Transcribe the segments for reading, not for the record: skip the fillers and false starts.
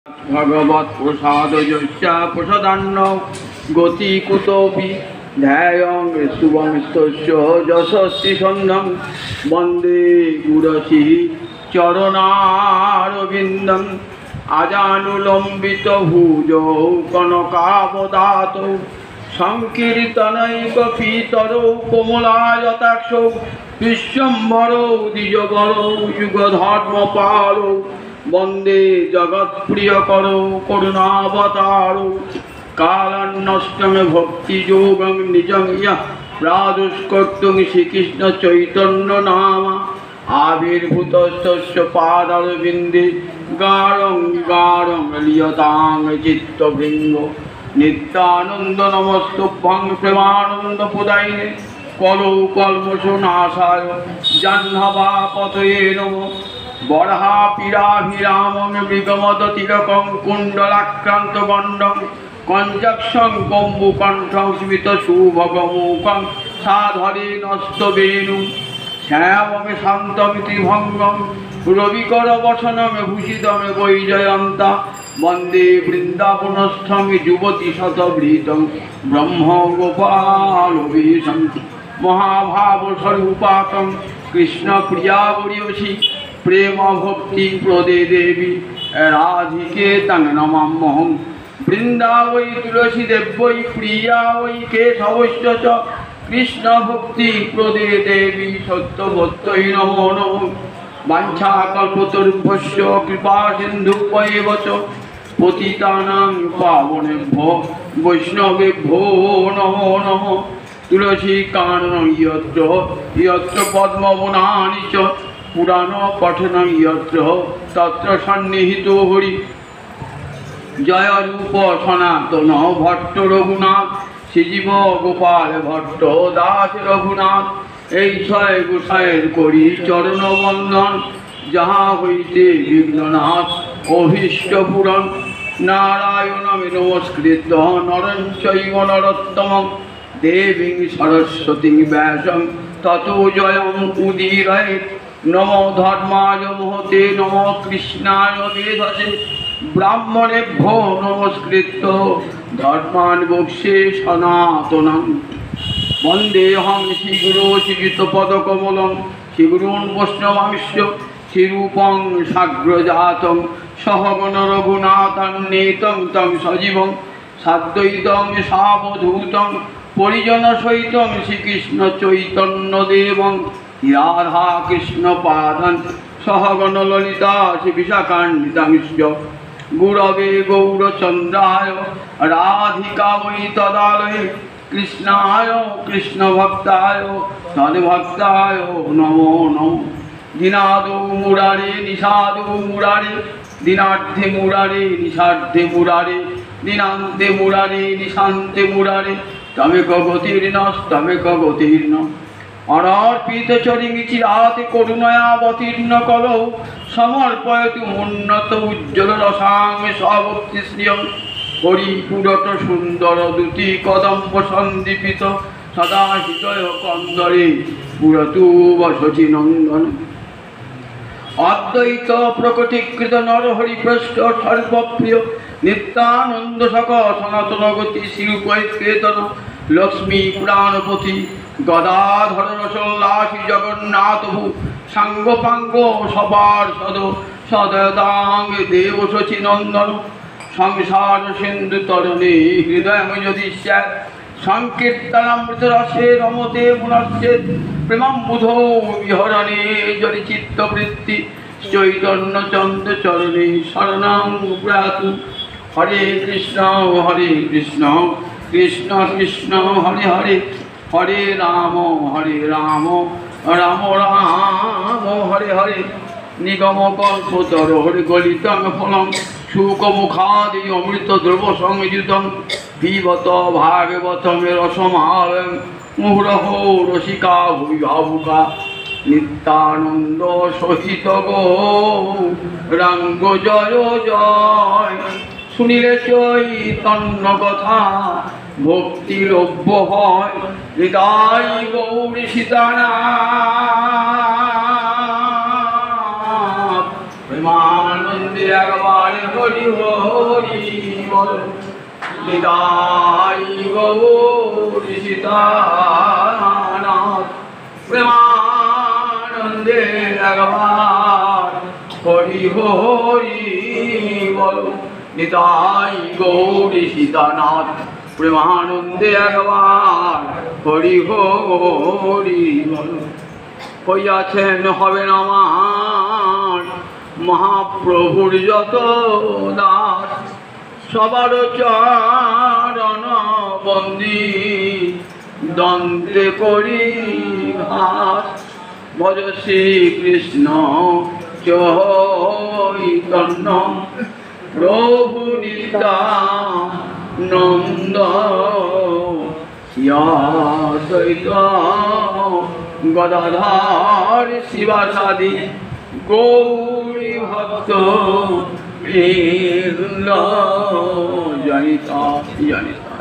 भगवत प्रसाद प्रसादान्न गति कुतोपि ध्यायं शुभं स्तस्य यशस्वी सन्नं वन्दे गुरसि चरणारविन्दम् अजानुलम्बित भुजौ कनकावदातौ संकीर्तनैकपीतरौ कोमलायताक्षौ विश्वम्भरौ द्विजगरौ युगधर्मपालौ वंदे जगत्प्रियकरो करुणावतारो कालान्नष्टमे भक्तियोगं निजं यः प्रादुष्कर्तुं श्रीकृष्ण चैतन्य नाम आविर्भूतस्तस्य पादारविन्दे गाढं गाढं लियतां चित्तभृङ्गो नित्यानन्द नमस्तुभ्यं प्रेमानन्दप्रदायिने कलौ कल्मषनाशाय जाह्नवापतये नमः बरहा पीराभिरामं मृगमदतिलकं कुण्डलाक्रान्तगण्डं कञ्जक्षं कम्बुकण्ठं स्मितशुभगमुखं साधरे नस्तवेणुं श्यामं शान्तमिति भङ्गं रविकरवसनं भूषितं वैजयन्ता वन्दे वृन्दावनस्थं युवतिशतवृतं ब्रह्मगोपालवेशं महाभावस्वरूपाकं कृष्णप्रियावर्यसि प्रेम भक्ति प्रदे देवी राधिके तं नमाम्यहं वृन्दावै तुलसी देव्यै प्रिया वै केशवश्च च कृष्ण भक्ति प्रदे देवी सत्यवत्यै नमो नमः वाञ्छाकल्पतरुभ्यश्च कृपा सिन्धुभ्यैव च पतितानां पावनेभ्यो वैष्णवेभ्यो नमो नमः तुलसी काननं यत्र यत्र पद्मवनानि च पुराण पठनं यत्र तत्र सन्निहितो हरि जय रूप सनातन भट्ट रघुनाथ श्रीजीव गोपाल भट्ट दास रघुनाथ এই ছয় গোসাইয়ের করি চরণ বন্দন যাহা হইতে বিঘ্ননাশ অভীষ্ট পূরণ নারায়ণং নমস্কৃত্য নরং চৈব নরোত্তমং দেবীং সরস্বতীং ব্যাসং ততো জয়ং উদীরয়েৎ नमो धर्माय महते नमो कृष्णाय वेधसे ब्राह्मणेभ्यो नमस्कृत्य धर्मान् वक्ष्ये सनातनं वन्देऽहं श्रीगुरो श्रीयुतपदकमलं श्रीगुरून् वैष्णवांश्च श्रीरूपं साग्रजातं सहगण रघुनाथान्वितं तं सजीवं साद्वैतं सावधूतं परिजनसहितं श्रीकृष्ण चैतन्यदेवं राधा कृष्ण पादन सहगण ललिता विशाखान्वितांश्च गुरवे गौरचन्द्राय राधिका वै तदालये कृष्णाय कृष्णभक्ताय तद्भक्ताय नमो नमो दिनादो मुरारे निषादो मुरारे दिनार्थे मुरारे निषार्थे मुरारे दिनान्ते मुरारे निशान्ते मुरारे तमेक गतिर्नस्तमेक गतिर्न अनर्पित चरिमिचिराते करुणयावतीर्ण कलौ समर्पयतु उन्नत उज्ज्वल रसां स्वभक्तिश्रियं हरिपुरत सुंदर दूती कदम्ब सन्दीपित सदा हृदय कंदरे पुरतु वसति नंदन अद्वैत प्रकटीकृत नरहरिभ्रष्ट सर्वप्रिय नित्यानंद सक सनातन गति श्रीरूपैकेतन लक्ष्मी पुराणपति गदाधर रसोल्लासी जगन्नाथ भू सांगोपांग सबार सद सदतांग देव शची नंदन संसार सिंधु तरणे हृदय यदि संकीर्तनामृत रसे रमते पुनश्चेत प्रेमाम्बुधौ विहरणे जरि चित्तवृत्ति चैतन्य चंद्र चरणे शरणं प्रयातु हरे कृष्ण कृष्ण कृष्ण हरे हरे हरे राम राम राम हरे हरे निगम कल्पतर हरे गलितं फलं शुकमुखादि अमृत द्रव संयुतं पिबत भागवतं रसमालयं मुहुरहो रसिका भुवि भावुका नित्यानंद सहित गौरांग जय जय सुनिले चैतन्य कथा भक्तिलभ्य হয় হৃদয় গৌরী সীতানাথ প্রেমানন্দে একবারে হরি হরি বল। নিতাই গৌর সীতানাথ প্রেমানন্দে একবার হরি হরি বল। নিতাই গৌর সীতানাথ প্রেমানন্দে একবার হরি হরি বল। হইয়াছেন হবেন আমার মহাপ্রভুর যত দাস, সবার চরণ বন্দি দন্তে করি ঘাস। ভজ শ্রীকৃষ্ণ চৈতন্য প্রভু নিত্যানন্দ, দ্বৈত গদাধর শিবাসাদি গৌরী ভক্ত বৃন্দ। জনিতা জনিতা।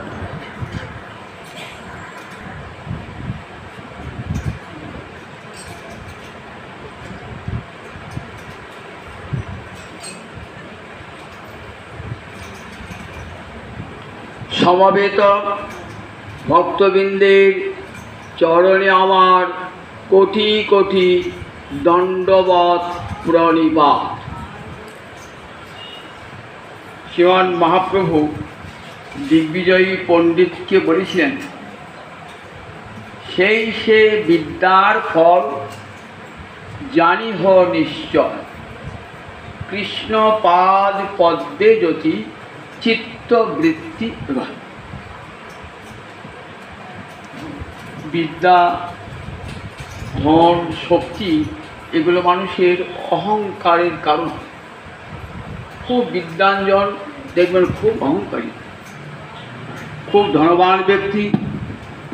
সমবেত ভক্তবৃন্দের চরণে আমার কোটি কোটি দণ্ডবৎ প্রণিপাত। শ্রীমান মহাপ্রভু দিগ্বিজয়ী পণ্ডিতকে বলেছিলেন, সেই সে বিদ্যার ফল জানি হ নিশ্চয়, কৃষ্ণ পাদ পদ্মে জ্যোতি চিত্তবৃত্তি রয়। বিদ্যা, ধন, শক্তি এগুলো মানুষের অহংকারের কারণ। খুব বিদ্যাঞ্জন দেখবেন খুব অহংকারী, খুব ধনবান ব্যক্তি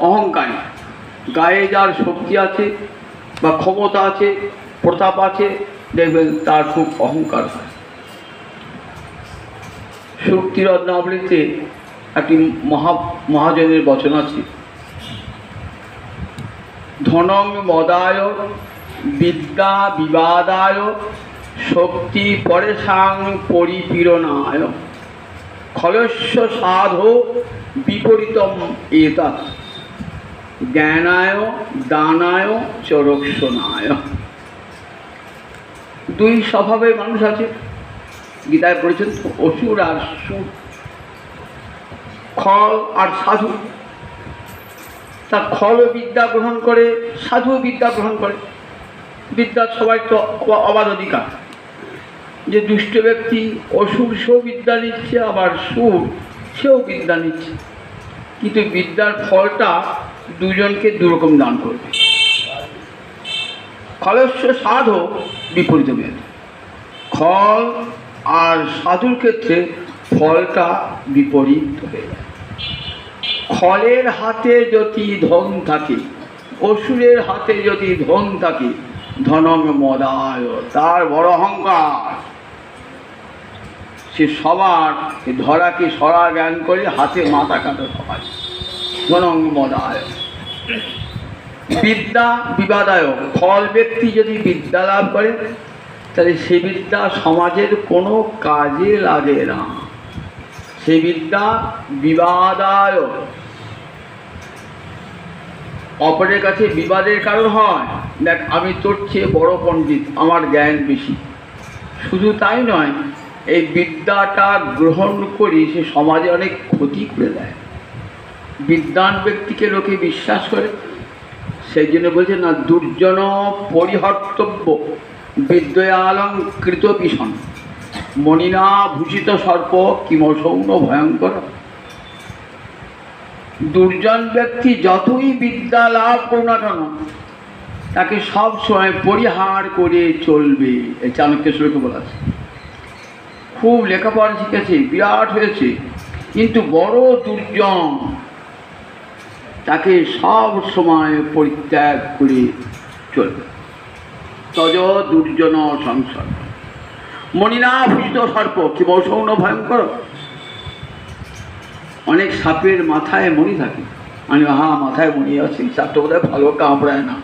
অহংকারী। গায়ে যার শক্তি আছে বা ক্ষমতা আছে, প্রতাপ আছে, দেখবেন তার খুব অহংকার হয়। শক্তিরত্নাবলীতে একটি মহাজনের বচন আছে, ধনং মদায় বিদ্যা বিবাদায় শক্তি পরেশাং পরিপীড়নায় খলস্য সাধো বিপরীতম এতৎ জ্ঞানায় দানায় চ রক্ষণায়। দুই স্বভাবের মানুষ আছে, গীতায় পড়েছেন অসুর আর সুর, খল আর সাধু। তা খল বিদ্যা গ্রহণ করে, সাধু বিদ্যা গ্রহণ করে। বিদ্যার সবাই তো অবাধ অধিকার। যে দুষ্ট ব্যক্তি অসুর সেও বিদ্যা নিচ্ছে, আবার সুর সেও বিদ্যা নিচ্ছে, কিন্তু বিদ্যার ফলটা দুজনকে দুরকম দান করবে। খলস্য সাধু বিপরীত মেয়ে, খল আর সাধুর ক্ষেত্রে ফলটা বিপরীত হয়ে যায়। খলের হাতে যদি ধন থাকে, অসুরের হাতে যদি ধন থাকে, ধনং মদায়, তার বড় অহংকার। সে সবার ধরাকে সরা জ্ঞান করে হাতে মাথা কাটা সবাই, ধনং মদায়। বিদ্যা বিবাদায়, ফল ব্যক্তি যদি বিদ্যা লাভ করে তাহলে সে বিদ্যা সমাজের কোনো কাজে লাগে না। সে বিদ্যা বিবাদায়, অপরের কাছে বিবাদের কারণ হয়। দেখ, আমি তোর চেয়ে বড় পণ্ডিত, আমার জ্ঞান বেশি। শুধু তাই নয়, এই বিদ্যাটা গ্রহণ করে সে সমাজে অনেক ক্ষতি করে দেয়। বিদ্বান ব্যক্তিকে লোকে বিশ্বাস করে, সেই জন্য বলছে না, দুর্জন পরিহর্তব্য বিদ্যালঙ্কৃত ভীষণ মণিনা ভূষিত সর্প কিমসৌন ভয়ঙ্কর। দুর্জন ব্যক্তি যতই বিদ্যা লাভ করুন না কেন, তাকে সব সময় পরিহার করে চলবে। এই চাণক্য শ্লোকে বলা আছে। খুব লেখাপড়া শিখেছে, বিরাট হয়েছে, কিন্তু বড় দুর্জন, তাকে সব সময় পরিত্যাগ করে চলবে। তজ দুর্জন সংসার মণিনা ভূষিত সর্প কিমসৌন ভয়ঙ্কর। অনেক সাপের মাথায় মণি থাকে, আমি মাথায় মণি আছে, সাপটা বোধ হয় ভালো কামড়ায় না।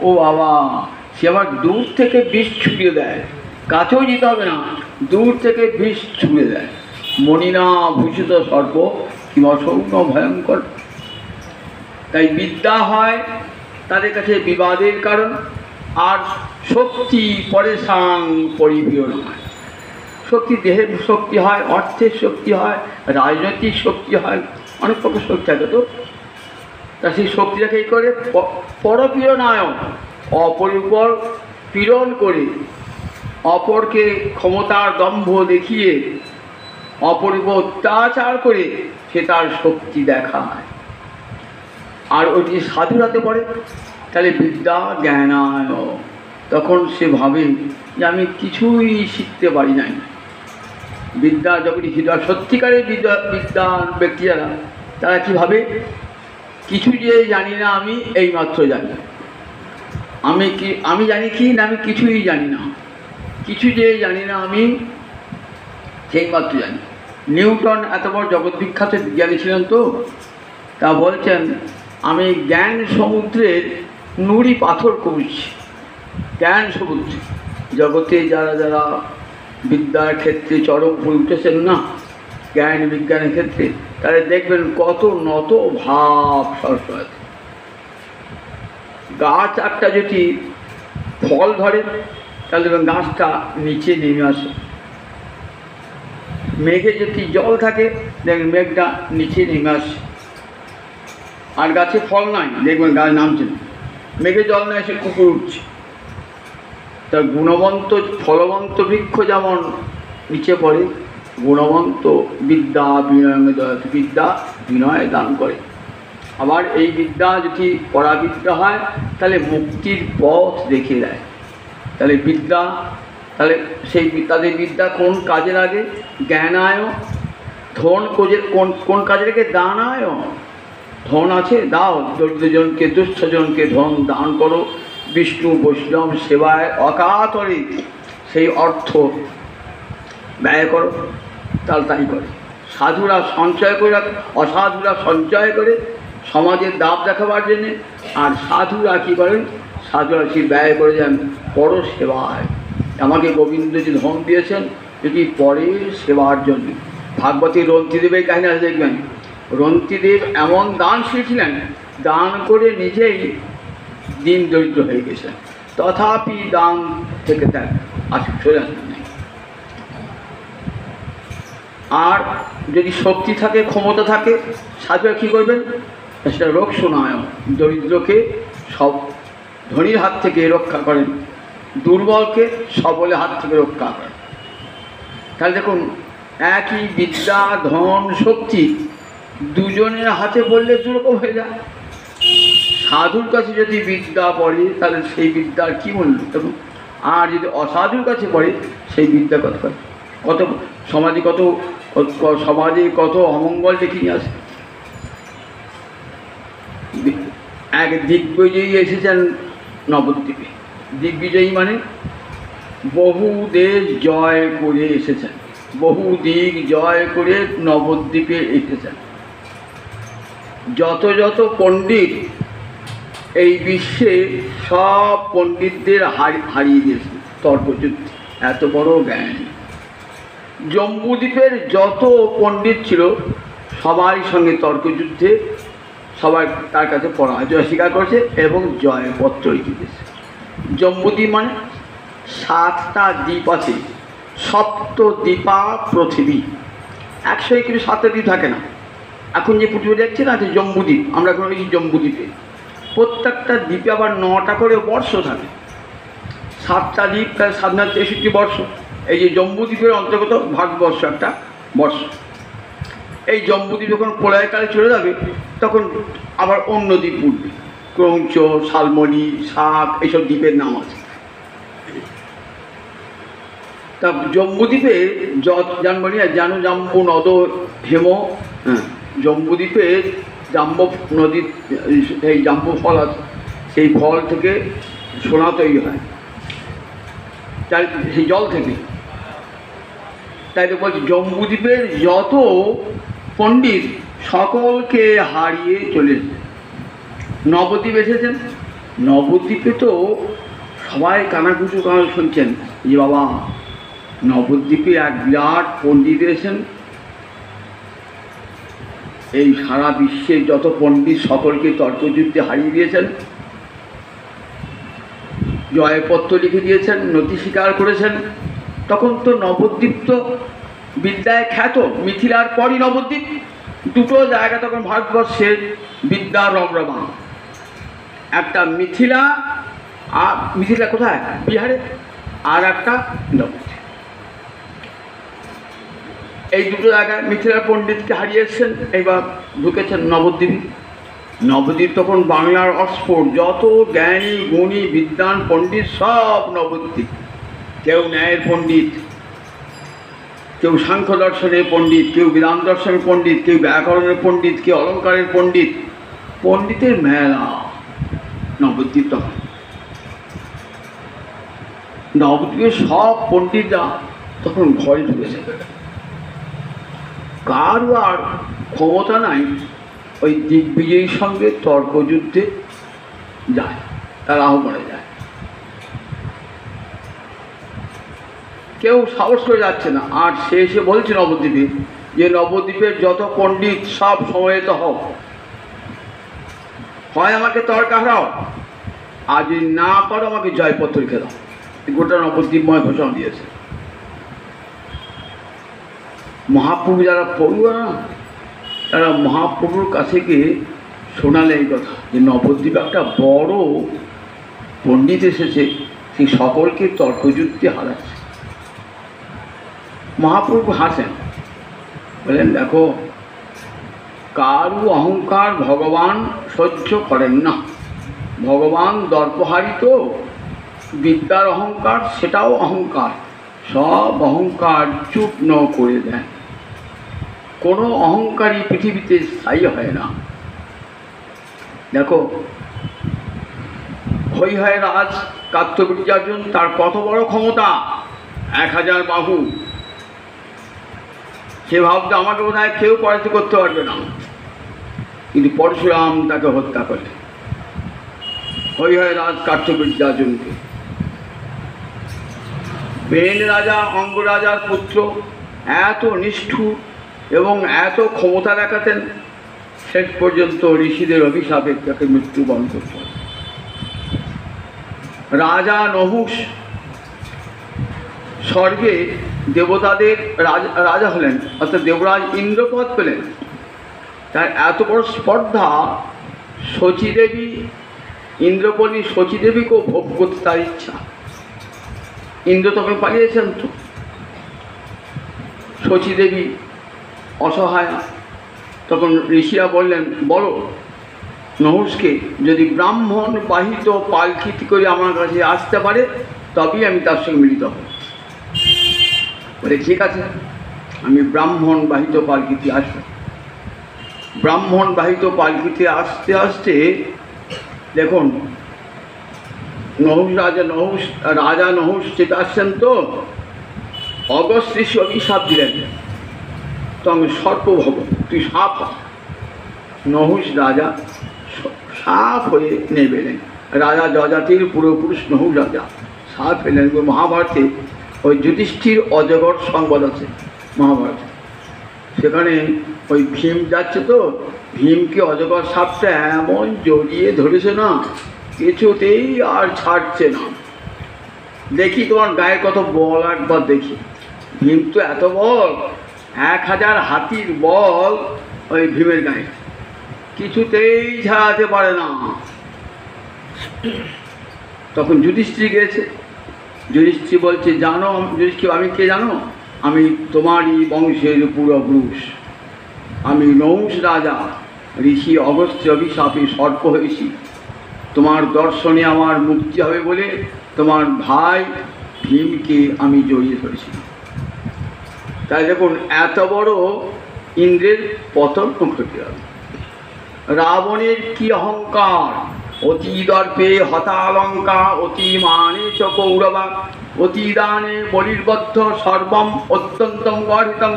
ও বাবা, সে আবার দূর থেকে বিষ ছুটিয়ে দেয়, কাছেও যেতে হবে না, দূর থেকে বিষ ছুঁড়ে দেয়। মণিনা ভূষিত সর্প কি অসৌম্য ভয়ঙ্কর। তাই বিদ্যা হয় তাদের কাছে বিবাদের কারণ। আর শক্তি পরেশান পরিপ্রিয় নয়। শক্তি দেহের শক্তি হয়, অর্থের শক্তি হয়, রাজনৈতিক শক্তি হয়, অনেক প্রকার শক্তি থাকে। তো তা সেই শক্তিটাকে এই করে পরপ্রিয় নায়ক, অপরের উপর পীড়ন করে, অপরকে ক্ষমতার দম্ভ দেখিয়ে, অপরের উপর অত্যাচার করে সে তার শক্তি দেখায়। আর ওটি সাধুর হাতে পড়ে, তাহলে বিদ্যা জ্ঞানায়, তখন সে ভাবে যে আমি কিছুই শিখতে পারি নাই। বিদ্যা যখন হৃদয় সত্যিকারের বিদ্যার ব্যক্তি যারা, তারা কী ভাবে, কিছু যে জানি না আমি এইমাত্র জানি। আমি জানি কি না, আমি কিছুই জানি না। কিছু যে জানি না আমি সেইমাত্র জানি। নিউটন এত বড় জগৎ বিখ্যাত বিজ্ঞানী ছিলেন, তো তা বলছেন আমি জ্ঞান সমুদ্রের নুড়ি পাথর কমছি। জ্ঞান সমুদ্র জগতে যারা যারা বিদ্যার ক্ষেত্রে চরম ফুল উঠেছেন না, জ্ঞান বিজ্ঞানের ক্ষেত্রে, তারা দেখবেন কত নত ভাব সরস্বত। গাছ একটা যদি ফল ধরে, তাহলে দেখবেন গাছটা নিচে নেমে আসে। মেঘে যদি জল থাকে, দেখবেন মেঘটা নিচে নেমে আসে। আর গাছে ফল নাই, দেখবেন গাছ নামছে না। মেঘে জল না এসে কুকুর উঠছে। তা গুণবন্ত ফলবন্ত বৃক্ষ যেমন নিচে পড়ে, গুণবন্ত বিদ্যা বিনয় দয়াতে, বিদ্যা বিনয় দান করে। আবার এই বিদ্যা যদি পরাবিদ্যা হয়, তাহলে মুক্তির পথ দেখিয়ে দেয়। তাহলে বিদ্যা, তাহলে সেই তাদের বিদ্যা কোন কাজে লাগে? জ্ঞানায়। ধন কোন কাজে লাগে? দানায়। ধন আছে, দাও, দরিদ্রজনকে দুঃস্থজনকে ধন দান করো, বিষ্ণু বৈষ্ণব সেবায় অকাতরে সেই অর্থ ব্যয় করো। তাহলে তাই করে। সাধুরা সঞ্চয় করে রাখে, অসাধুরা সঞ্চয় করে সমাজের দাব দেখাবার জন্যে। আর সাধুরা কী করেন? সাধুরা সে ব্যয় করে যান পর সেবায়। আমাকে গোবিন্দজি ধন দিয়েছেন যদি পরের সেবার জন্য। ভাগবতী রন্তিদেবের কাহিনী আছে, দেখবেন রন্তিদেব এমন দানশীল ছিলেন, দান করে নিজেই দিন দরিদ্র হয়ে গেছেন, তথাপি দান থেকে তার আসে চলে আসেন নাই। আর যদি শক্তি থাকে, ক্ষমতা থাকে, সাধুরা কী করবেন? সেটা রক্ষণায়, দরিদ্রকে সব ধনীর হাত থেকে রক্ষা করেন, দুর্বলকে সবলের হাত থেকে রক্ষা করেন। তাহলে দেখুন, একই বিদ্যা, ধন, শক্তি দুজনের হাতে পড়লে দুরকম হয়ে যায়। সাধুর কাছে যদি বিদ্যা পড়ে, তাহলে সেই বিদ্যার কী মূল্য দেখুন। আর যদি অসাধুর কাছে পড়ে, সেই বিদ্যা কত সমাজে কত অমঙ্গল ডেকে নিয়ে আসে। এক দিগ্বিজয়ী এসেছেন নবদ্বীপে। দিগ্বিজয়ী মানে বহু দেশ জয় করে এসেছেন, বহু দিক জয় করে নবদ্বীপে এসেছেন। যত যত পণ্ডিত এই বিশ্বে, সব পণ্ডিতদের হারিয়ে দিয়েছে তর্কযুদ্ধে। এত বড় জ্ঞান। জম্বুদ্বীপের যত পণ্ডিত ছিল, সবাই সঙ্গে তর্কযুদ্ধে সবাই তার কাছে পরাজয় স্বীকার করেছে এবং জয়পত্র লিখে দিয়েছে। জম্বুদ্বীপ মানে 7টা দ্বীপ আছে। সপ্তদ্বীপা পৃথিবী। 100 কিন্তু 7টা দ্বীপ থাকে না। এখন যে পৃথিবী দেখছি না, আছে জম্বুদ্বীপ। আমরা এখন এই জম্বুদ্বীপে প্রত্যেকটা দ্বীপে আবার 9টা করে বর্ষ থাকে। 7টা দ্বীপ, তাহলে 763 বর্ষ। এই যে জম্বুদ্বীপের অন্তর্গত ভারতবর্ষ একটা বর্ষ। এই জম্বুদ্বীপ যখন প্রলয়কালে চলে যাবে, তখন আবার অন্য দ্বীপ উঠবে। ক্রৌঞ্চ, শালমণি, শাক, এইসব দ্বীপের নাম আছে। তা জম্বুদ্বীপে জানবনি জানু জাম্বু নদ হেম। জম্বুদ্বীপে জাম্বু নদীর এই জাম্বু ফল আছে, সেই ফল থেকে সোনা তৈরি হয়, সেই জল থেকে। তাই তো বলছি, জম্বুদ্বীপের যত পণ্ডিত সকলকে হারিয়ে চলে এসেছে। নবদ্বীপ এসেছেন। নবদ্বীপে তো সবাই কানাকুচু শুনছেন যে বাবা নবদ্বীপে এক বিরাট পণ্ডিত এসেছেন। এই সারা বিশ্বের যত পণ্ডিত সকলকে তর্কযুদ্ধে হারিয়ে দিয়েছেন, জয়পত্র লিখে দিয়েছেন, নথি স্বীকার করেছেন। তখন তো নবদ্বীপ তো বিদ্যায় খ্যাত, মিথিলার পরই নবদ্বীপ। দুটো জায়গা তখন ভারতবর্ষের বিদ্যার রমরমা। একটা মিথিলা, আর মিথিলা কোথায়? বিহারে। আর একটা নবদ্বীপ। এই দুটো জায়গায় মিথিলার পণ্ডিতকে হারিয়ে এসছেন, এইবার ঢুকেছেন নবদ্বীপ। নবদ্বীপ তখন বাংলার অক্সফোর্ড, যত জ্ঞানী গুণী বিদ্বান পণ্ডিত সব নবদ্বীপ। কেউ ন্যায়ের পণ্ডিত, কেউ সাংখ্য দর্শনের পণ্ডিত, কেউ বেদান্ত দর্শনের পণ্ডিত, কেউ ব্যাকরণের পণ্ডিত, কেউ অলঙ্কারের পণ্ডিত। পণ্ডিতের মেলা নবদ্বীপ। তখন নবদ্বীপের সব পণ্ডিতরা তখন ঘরে ঢুকেছে। কারও আর ক্ষমতা নাই ওই দিগ্বিজয়ীর সঙ্গে তর্কযুদ্ধে যায়, তার আহ্বানে যায়। কেউ সাহস করে যাচ্ছে না। আর সে এসে বলছে নবদ্বীপে যে নবদ্বীপের যত পণ্ডিত সব সমবেত হও, হয় আমাকে তর্ক হারাও, আর যদি না পারো আমাকে জয়পত্র লিখে দাও। গোটা নবদ্বীপময় ঘোষণা দিয়েছে। মহাপ্রভু যারা পড়ুয়া না, তারা মহাপ্রভুর কাছে গিয়ে শোনালে এই কথা যে নবদ্বীপ একটা বড় পণ্ডিত এসেছে, সেই সকলকে তর্কযুদ্ধে হারাচ্ছে। মহাপ্রভু হাসেন, বলেন দেখো, কারু অহংকার ভগবান সহ্য করেন না। ভগবান দর্পহারিত, বিদ্যার অহংকার সেটাও অহংকার, সব অহংকার চূর্ণ করে দেন। কোনো অহংকারী পৃথিবীতে স্থায়ী হয় না। দেখো, হই রাজ কার্তবীর্যার্জুন, তার কত বড় ক্ষমতা, 1000 বাহু। সে ভাবতে আমাকে বোধহয় কেউ পরাজিত করতে পারবে না, কিন্তু পরশুরাম তাকে হত্যা করলেন, হই রাজ কার্তবীর্যার্জুনকে। বেন রাজা, অঙ্গরাজার পুত্র, এত নিষ্ঠুর এবং এত ক্ষমতা দেখাতেন, শেষ পর্যন্ত ঋষিদের অভিশাপে তাকে মৃত্যুবরণ করতে হবে। রাজা নহুষ স্বর্গে দেবতাদের রাজা হলেন, অর্থাৎ দেবরাজ ইন্দ্রপদ পেলেন। তার এত বড় স্পর্ধা, শচীদেবী, ইন্দ্রপত্নী শচীদেবীকেও ভোগ করতে তার ইচ্ছা। ইন্দ্র তখন পালিয়েছেন। তো শচীদেবী অসহায়। তখন ঋষিরা বললেন, বলো নহুষকে যদি ব্রাহ্মণ বাহিত পালকিতে করে আমার কাছে আসতে পারে তবেই আমি তার সঙ্গে মিলিত হব। বলে ঠিক আছে, আমি ব্রাহ্মণ বাহিত পালকিতে আসব। ব্রাহ্মণ বাহিত পালকিতে আসতে আসতে দেখুন, রাজা নহুষ চেপে আসছেন। তো অগস্ত্য ঋষি অভিশাপ দিলেন, তখন সর্পভব, তুই সাপ। নহুষ রাজা সাপ হয়ে নেবেলেন। রাজা যজাতির পূর্বপুরুষ নহুষ রাজা সাপ এলেন। মহাভারতে ওই যুধিষ্ঠির অজগর সংবাদ আছে মহাভারতে। সেখানে ওই ভীম যাচ্ছে, তো ভীমকে অজগর সাপটা এমন জড়িয়ে ধরেছে না, কিছুতেই আর ছাড়ছে না। দেখি তোমার গায়ে কত বল, একবার দেখি। ভীম তো এত বল, 1000 হাতির বল ওই ভীমের গায়ে, কিছুতেই ছাড়াতে পারে না। তখন যুধিষ্ঠির গেছে। যুধিষ্ঠির বলছে, জানো যুধিষ্ঠির আমি কে জানো? আমি তোমারই বংশের পূর্বপুরুষ, আমি নহুষ রাজা, ঋষি অগস্ত্য অভিশাপে সর্প হয়েছি। তোমার দর্শনে আমার মুক্তি হবে বলে তোমার ভাই ভীমকে আমি জড়িয়ে ধরেছিলাম। তাই দেখুন, এত বড় ইন্দ্রের পতন ঘটে গেল। রাবণের কি অহংকার, অতি দর্পে হতালঙ্কা, অতি মানে চ কৌরবা, অতি দানে বলির্বদ্ধ সর্বম অত্যন্তম গর্হিতম।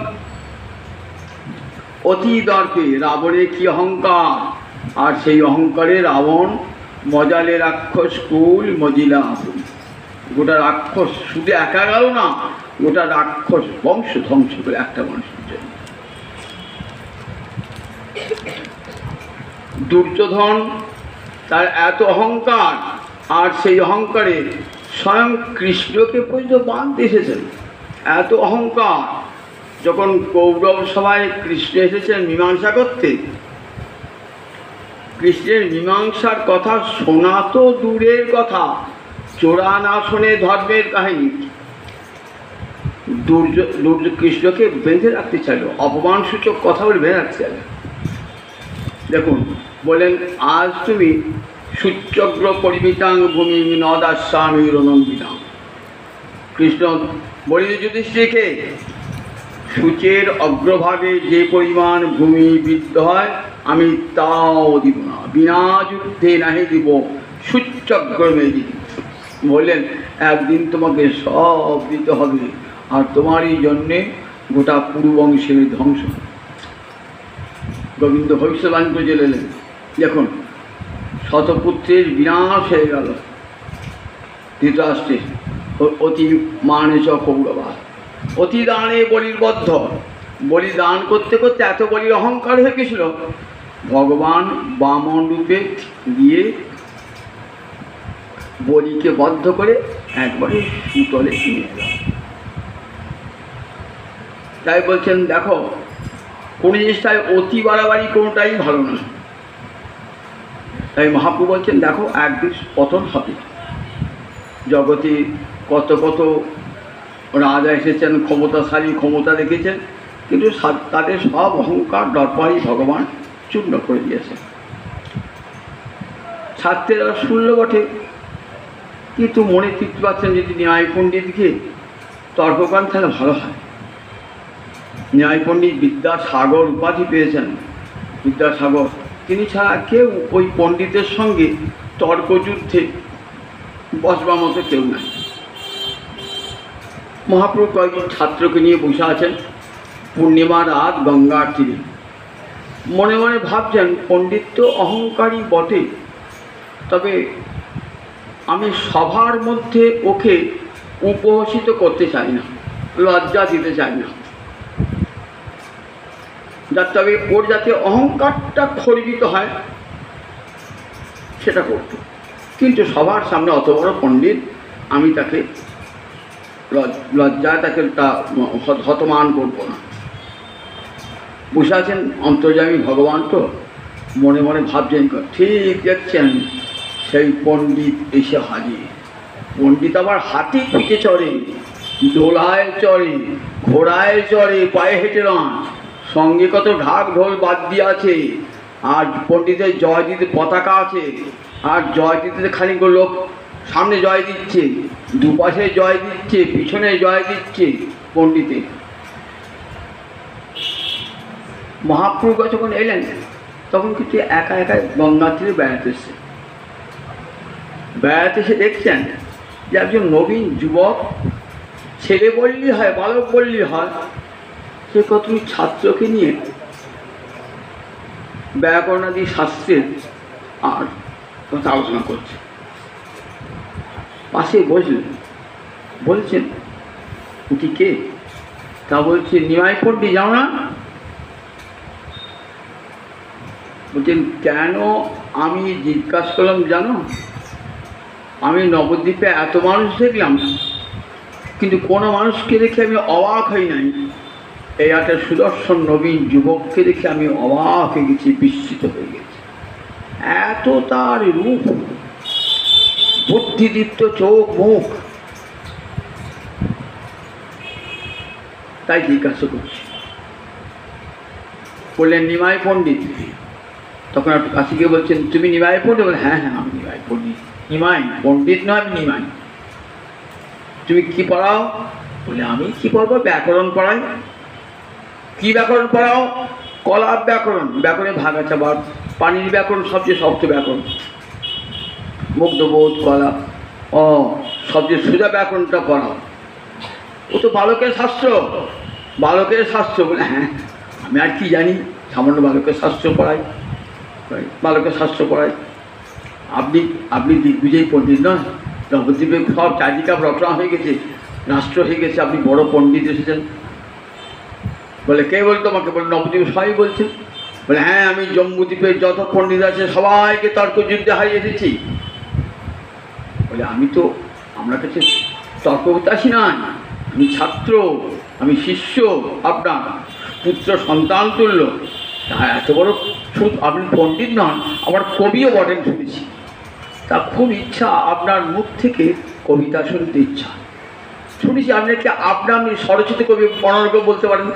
অতি দর্পে রাবণের কি অহংকার, আর সেই অহংকারে রাবণ মজালে রাক্ষস কুল মজিলা আপুল। গোটা রাক্ষস শুধু একা গেল না, গোটা রাক্ষস বংশ ধ্বংস করে একটা মানুষের জন্য। দুর্যোধন তার এত অহংকার, আর সেই অহংকারে স্বয়ং কৃষ্ণকে পর্যন্ত বাঁধতে এসেছেন। এত অহংকার, যখন কৌরব সভায় কৃষ্ণ এসেছেন মীমাংসা করতে, কৃষ্ণের মীমাংসার কথা শোনা তো দূরের কথা, চোরা না শোনে ধর্মের কাহিনী। কৃষ্ণকে বেঁধে রাখতে চাইল, অপমানসূচক কথা বলে বেঁধে রাখতে চাইল। দেখুন, বলেন আজ তুমি সূচ্যগ্র পরিমিতাং ভূমি নদাস্বামী রণঙ্গিতাম। কৃষ্ণ বলিল যুধিষ্ঠিরকে, সূচের অগ্রভাগে যে পরিমাণ ভূমি বৃদ্ধ হয় আমি তাও দিব না, বিনা যুদ্ধে নাহি দিব, সূচ্যগ্রমে দিব। বললেন একদিন তোমাকে সব দিতে হবে, আর তোমারই জন্যে গোটা পুরুবংশের ধ্বংস। গোবিন্দ ভবিষ্যবাণী করে চলেলেন। দেখুন, শতপুত্রের বিনাশ হয়ে গেল ধৃতরাষ্ট্রের, অতি মানে চ কৌরবা, অতি দানে বলির্বদ্ধ। বলিদান করতে করতে এত বলির অহংকার হয়ে গেছিল, ভগবান বামন রূপে গিয়ে বলিকে বদ্ধ করে একবারে সুতলে নিয়ে গেল। তাই বলছেন দেখো, কোনো জিনিসটাই অতি বাড়াবাড়ি কোনোটাই ভালো না। তাই মহাপ্রভু বলছেন দেখো একদিন পতন হবে। জগতে কত কত রাজা এসেছেন, ক্ষমতাশালী, ক্ষমতা রেখেছেন, কিন্তু তাদের সব অহংকার দর্পই ভগবান চূর্ণ করে দিয়েছে। ছাত্রেরা শুনল বটে, কিন্তু মনে তৃপ্তি পাচ্ছেন যদি ন্যায় পণ্ডিতকে তর্ক করেন তাহলে ভালো হয়। ন্যায় পণ্ডিত বিদ্যাসাগর উপাধি পেয়েছেন, বিদ্যাসাগর, তিনি ছাড়া কেউ ওই পণ্ডিতের সঙ্গে তর্কযুদ্ধে বসবার মতো কেউ নাই। মহাপ্রভু কয়েকজন ছাত্রকে নিয়ে বসে আছেন পূর্ণিমা রাত গঙ্গার তীরে। মনে মনে ভাবছেন পণ্ডিত তো অহংকারী বটে, তবে আমি সবার মধ্যে ওকে উপহসিত করতে চাই না, লজ্জা দিতে চাই না, তবে ওর যাতে অহংকারটা খর্বিত হয় সেটা করত। কিন্তু সবার সামনে অত বড় পণ্ডিত, আমি তাকে লজ্জায় তাকে হতমান করব না। বসে আছেন অন্তর্যামী ভগবান, তো মনে মনে ভাবছেন ঠিক দেখছেন সেই পণ্ডিত এসে হাজির। পণ্ডিত আবার হাতি পিঠে চড়ে, দোলায় চড়ে, ঘোড়ায় চড়ে, পায়ে হেঁটে নয়, সঙ্গে কত ঢাক ঢোল বাদ দিয়ে আছে, আর পণ্ডিতের জয় দিতে পতাকা আছে, আর জয় দিতে খানিক লোক সামনে জয় দিচ্ছে, দুপাশে জয় দিচ্ছে, পিছনে জয় দিচ্ছে পণ্ডিতে। মহাপ্রভু যখন এলেন তখন কিন্তু একা একা গঙ্গার তীরে বেড়াতে এসছে। বেড়াতে এসে দেখছেন যে একজন নবীন যুবক, ছেলে বললেই হয়, বালক বললেই হয়, সে কত ছাত্রকে নিয়ে ব্যাকরণাদি শাস্ত্রের আর কথা আলোচনা করছে। পাশে বসলেন, বলছেন উনি কে? তা বলছে নিমাই পণ্ডিত, যাও না? বলছেন কেন? আমি জিজ্ঞাসা করলাম জানো, আমি নবদ্বীপে এত মানুষ দেখলাম, কিন্তু কোনো মানুষকে দেখে আমি অবাক হই নাই, এই একটা সুদর্শন নবীন যুবককে দেখে আমি অবাক হয়ে গেছি, বিস্মিত হয়ে গেছি। এত তার রূপ, বুদ্ধিদীপ্ত চোখ মুখ, তাই জিজ্ঞাসা করছি। বললেন নিমাই পণ্ডিত। তখন একটু কাছে গিয়ে বলছেন তুমি নিমাই পণ্ডিত? বলে হ্যাঁ হ্যাঁ আমি নিমাই পণ্ডিত। নিমাই পণ্ডিত নয়, আমি নিমাই। তুমি কি পড়াও? বলে আমি কি পড়বো, ব্যাকরণ পড়াই। কি ব্যাকরণ পড়াও? কলার ব্যাকরণ। ব্যাকরণে ভাগ আছে আবার, পানির ব্যাকরণ সবচেয়ে শক্ত ব্যাকরণ, মুগ্ধবোধ কলা, সবচেয়ে সোজা ব্যাকরণটা পড়াও। ও তো বালকের শাস্ত্র, বালকের শাস্ত্র। বলে হ্যাঁ আমি আর কি জানি, সামান্য বালকের শাস্ত্র পড়াই, বালকের শাস্ত্র পড়াই। আপনি দিগ্বিজয়ী পণ্ডিত নয়? নবদ্বীপে সব চারিদিকে রচনা হয়ে গেছে, রাষ্ট্র হয়ে গেছে, আপনি বড় পণ্ডিত এসেছেন। বলে কে বলতো আমাকে? বলে নবদ্বীপ সবাই বলছেন। বলে হ্যাঁ, আমি জম্বুদ্বীপের যত পণ্ডিত আছে সবাইকে তর্ক যুদ্ধে হারিয়ে এসেছি। বলে আমি তো আপনার কাছে তর্ক করতে আসি না, আমি ছাত্র, আমি শিষ্য, আপনার পুত্র সন্তান তুল্য। তা এত বড় শুধু আপনি পণ্ডিত নন, আমার কবিও বটেন শুনেছি। তা খুব ইচ্ছা আপনার মুখ থেকে কবিতা শুনতে ইচ্ছা। শুনেছি আপনি কি আপনি সরস্বতী কবি অনর্গ বলতে পারেন?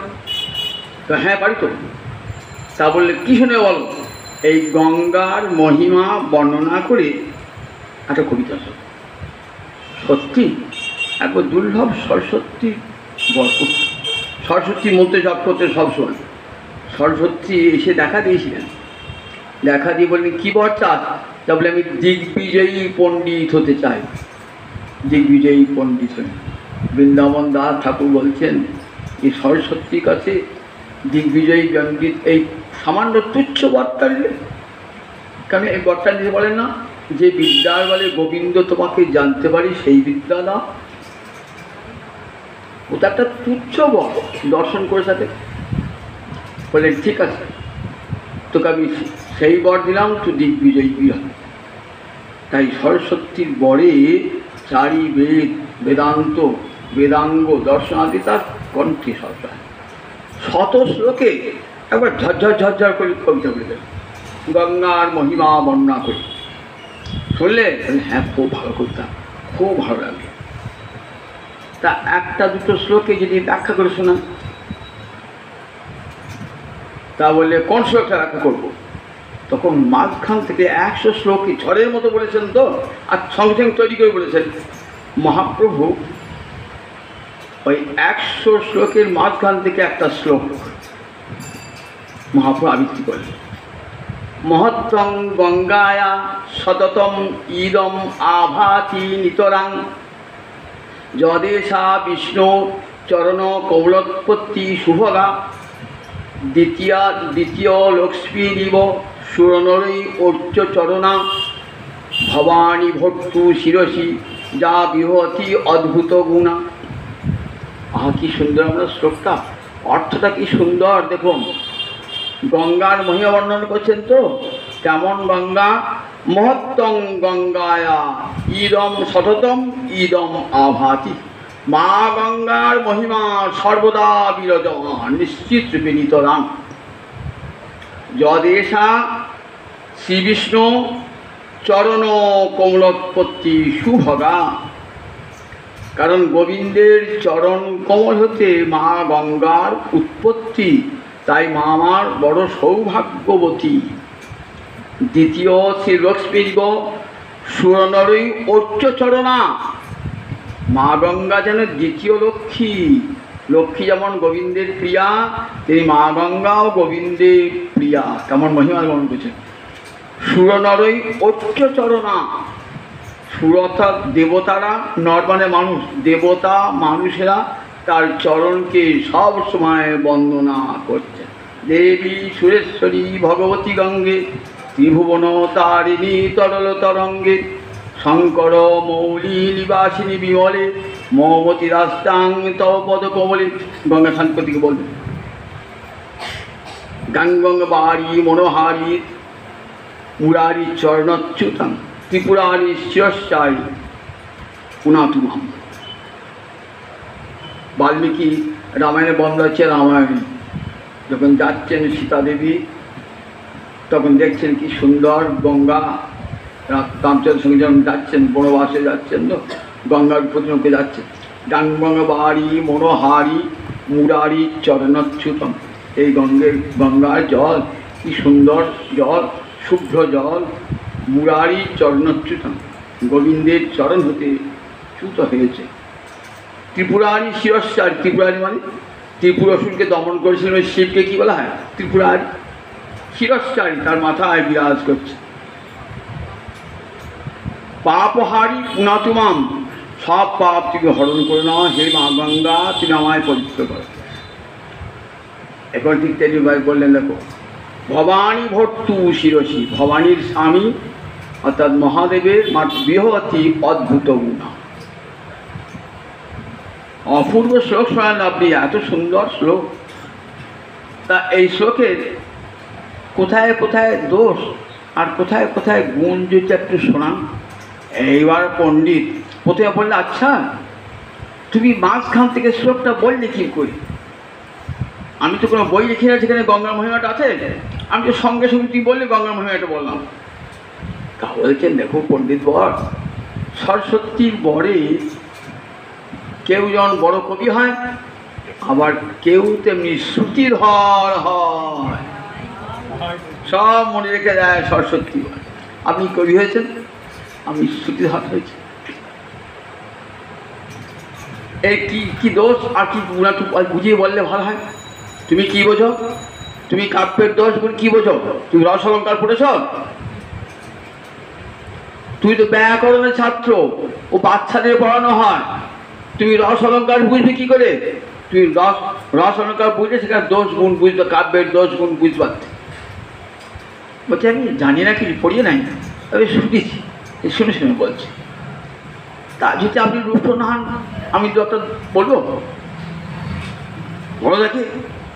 তো হ্যাঁ পারি তো। তা বললে কী শুনে বলো? এই গঙ্গার মহিমা বর্ণনা করে একটা কবিতা শোনো। সত্যি একবার দুর্লভ সরস্বতী বরকত, সরস্বতী মধ্যে জপ করতে সবসময়। সরস্বতী এসে দেখা দিয়েছিলেন, দেখা দিয়ে বললেন কী বর চাস? তা বলে আমি দিগ্বিজয়ী পণ্ডিত হতে চাই। দিগ্বিজয়ী পণ্ডিত হয়ে বৃন্দাবন দাস ঠাকুর বলছেন এই সরস্বতীর কাছে দিগ্বিজয়ী পণ্ডিত এই সামান্য তুচ্ছ বরটা নিলে। কেন এই বরটা নিতে বলেন না যে বিদ্যার বলে গোবিন্দ তোমাকে জানতে পারি সেই বিদ্যা দাও? ওটা একটা তুচ্ছ বর, দর্শন করে সাথে বলে ঠিক আছে, তোকে আমি সেই বর দিলাম, তুই দিগ্বিজয়ী বিরাট। তাই সরস্বতীর বরে চারি বেদ, বেদান্ত, বেদাঙ্গ, দর্শনাদি তার কণ্ঠে সরকার শত শ্লোকে একবার ঝরঝর ঝরঝর করে কবিতা বলে দেন, গঙ্গার মহিমা বর্ণনা করে। শুনলে হ্যাঁ খুব ভালো কবিতা, খুব ভালো লাগে। তা একটা দুটো শ্লোকে যদি ব্যাখ্যা করে শোনান। তা বললে কোন শ্লোকটা ব্যাখ্যা করবো? তখন মাঝখান থেকে 100 শ্লোকই ঝড়ের মতো বলেছেন তো, আর সঙ্গে সঙ্গে তৈরি করে বলেছেন। মহাপ্রভু ওই 100 শ্লোকের মাঝখান থেকে একটা শ্লোক মহাপ্রভু আবৃত্তি করলেন। মহত্তং গঙ্গায়া সততম ইদম আভাতি নিতরাং যদেশা বিষ্ণু চরণ কৌলোৎপত্তি শুভগা দ্বিতীয় লক্ষ্মীরিব সুরনরৈ অর্চ চরণা ভবানী ভট্টু শিরসি যা বিহতি অদ্ভুত গুণা। আহা কি সুন্দর আমরা শ্লোকটা, অর্থটা কি সুন্দর দেখুন। গঙ্গার মহিমা বর্ণন করছেন তো, কেমন গঙ্গা? মহত্তং গঙ্গায়া ইদম সততম ইদম আভাতি। মা গঙ্গার মহিমা সর্বদা বিরাজমান, নিশ্চিত রূপে নিতরাং। যদেশা শ্রীবিষ্ণু চরণ কমলোৎপত্তি সুভগা। কারণ গোবিন্দের চরণ কমল হতে মা গঙ্গার উৎপত্তি, তাই মা আমার বড় সৌভাগ্যবতী। দ্বিতীয় শ্রী লক্ষ্মীব সুরনরৈ অর্চ চরণা। মা গঙ্গা যেন দ্বিতীয় লক্ষ্মী। লক্ষ্মী যেমন গোবিন্দের প্রিয়া, তিনি মা গঙ্গাও গোবিন্দের প্রিয়া। কেমন মহিমা গ্রহণ করছেন। সুরনরৈ অর্চ চরণা। সুর অর্থাৎ দেবতারা, নর মানে মানুষ, দেবতা মানুষেরা তার চরণকে সব সময় বন্দনা করছে। দেবী সুরেশ্বরী ভগবতী গঙ্গে ত্রিভুবন তারিণী তরল তরঙ্গে শঙ্কর মৌলি নিবাসিনী বিমলে মমতী রাস্তাং তব পদ কমলে। গঙ্গা শান্তপতিকে বলবেন গাঙ্গঙ্গ বাড়ি মনোহারী মুরারি চরণচ্যুতাং ত্রিপুরারি শিরশ্চারী পুনাতুমাম। বাল্মীকি রামায়ণে বন্ধ হচ্ছে। রামায়ণে যখন যাচ্ছেন সীতা দেবী, তখন দেখছেন কি সুন্দর গঙ্গা। রামচন্দ্রের সঙ্গে যখন যাচ্ছেন, বনবাসে যাচ্ছেন তো গঙ্গার প্রতিমুখে যাচ্ছেন। গাঙ্গঙ্গ বাড়ি মনোহারী মুরারি চরণচ্যুতম। এই গঙ্গার জল কি সুন্দর জল, শুভ্র জল। মুরারি চরণচ্যুতম, গোবিন্দের চরণ হতে চ্যুত হয়েছে। ত্রিপুরারি শিরস্যার, ত্রিপুরারি মানে ত্রিপুর অসুরকে দমন করেছিলেন ওই শিবকে কী বলা হয়? ত্রিপুরারি। শিরস্যারী, তার মাথায় বিরাজ করছে। পাপহারী পুনাতুমাম, সব পাপ থেকে হরণ করে নেওয়া হে মা গঙ্গা, তিনি আমায় পবিত্র করেন। এখন ঠিক তেমনি বললেন দেখো, ভবানী ভট্টু শিরসী, ভবানীর স্বামী অর্থাৎ মহাদেবের বৃহতি অদ্ভুত গুণা। অপূর্ব শ্লোক শোনান আপনি, এত সুন্দর শ্লোক। তা এই শ্লোকের কোথায় কোথায় দোষ আর কোথায় কোথায় গুণ যদি একটু শোনান। এইবার পণ্ডিত প্রথমে বললে, আচ্ছা তুমি মাঝখান থেকে শ্লোকটা বললে কী করে? আমি তো কোনো বই লিখে না যেখানে গঙ্গার মহিমাটা আছে, আমি তো সঙ্গে সঙ্গে তুই বললে গঙ্গার মহিমাটা বললাম। তা বলছেন, দেখো পণ্ডিত বর, সরস্বতীর বরে কেউ যেমন বড় কবি হয়, আবার কেউ তেমনি শ্রুতিধর হয়। সব মনে রেখে দেয় সরস্বতী বর। আপনি কবি হয়েছেন, আমি শ্রুতিধর হয়েছি। এই কি দোষ আর কি গুণ একটু বুঝিয়ে বললে ভালো হয়। তুমি কি বোঝো? তুমি কাব্যের দোষ গুণ কি বোঝো? তুমি রস অলঙ্কার পড়েছ? তুমি তো ব্যাকরণের ছাত্র, ও বাচ্চাদের পড়ানো হয়। তুমি রস অলঙ্কার বুঝবে কি করে? তুমি রস অলঙ্কার বুঝলে সেখানে দোষ গুণ বুঝবে, কাব্যের দোষ গুণ বুঝতে পারতে। বলছে আমি জানি না, কিছু পড়িয়ে নাই, তবে শুনেছি, শুনে শুনে বলছি। তা যদি আপনি রুষ্ট না হন, আমি তো একটা বলবো। বলো দেখি,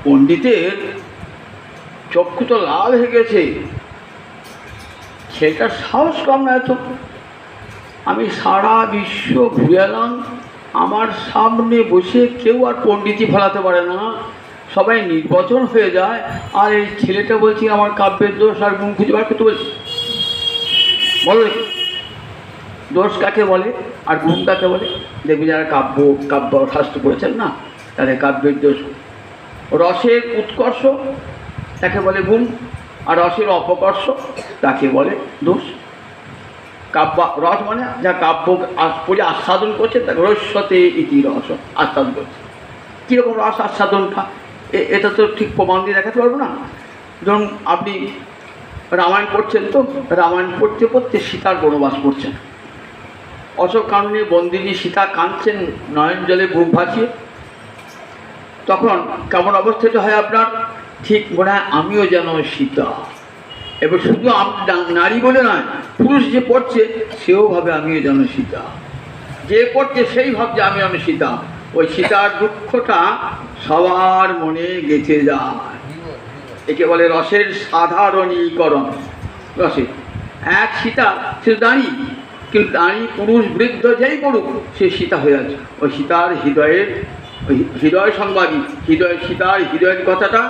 পণ্ডিতের চক্ষু তো লাল হয়ে গেছে, সেটার সাহস কম না এত। আমি সারা বিশ্ব ঘুরে এলাম, আমার সামনে বসে কেউ আর পণ্ডিতই ফেলাতে পারে না, সবাই নির্বাচন হয়ে যায়। আর এই ছেলেটা বলছি আমার কাব্যের দোষ আর গুণ খুঁজে বার করতে বলছি। বলো দেখি, দোষ কাকে বলে আর গুণ কাকে বলে? দেখবি যারা কাব্য শাস্ত্র পড়েছেন না, তাদের কাব্যের দোষ। রসের উৎকর্ষ তাকে বলে গুণ, আর রসের অপকর্ষ তাকে বলে দোষ। কাব্য রস মানে যা কাব্য পড়ে আস্বাদন করছে, তাকে রস্যতে ইতি রস আস্বাদন করছে। কীরকম রস আস্বাদনটা, এটা তো ঠিক প্রমাণ দিয়ে দেখাতে পারবো না। যেমন আপনি রামায়ণ পড়ছেন, তো রামায়ণ পড়তে পড়তে সীতার বনবাস পড়ছেন। অশোক কাননে বন্দিনী সীতা কাঁদছেন নয়ন জলে বুক ভাসিয়ে। তখন কেমন অবস্থাটা হয় আপনার? ঠিক মনে হয় আমিও যেন সীতা। এবার শুধু নারী বলে নয়, পুরুষ যে পড়ছে সেও ভাবে আমিও যেন সীতা। যে পড়ছে সেই ভাবছে আমি যেন সীতা। ওই সীতার দুঃখটা সবার মনে গেঁথে যায়। একে বলে রসের সাধারণীকরণ। রসের এক সীতা, সে দাঁড়িয়ে, কিন্তু দাঁড়িয়ে পুরুষ বৃদ্ধ যেই পড়ুক সে সীতা হয়ে আছে। ওই সীতার হৃদয়ের, ওই হৃদয় সংবাদী, সীতার হৃদয়ের কথাটা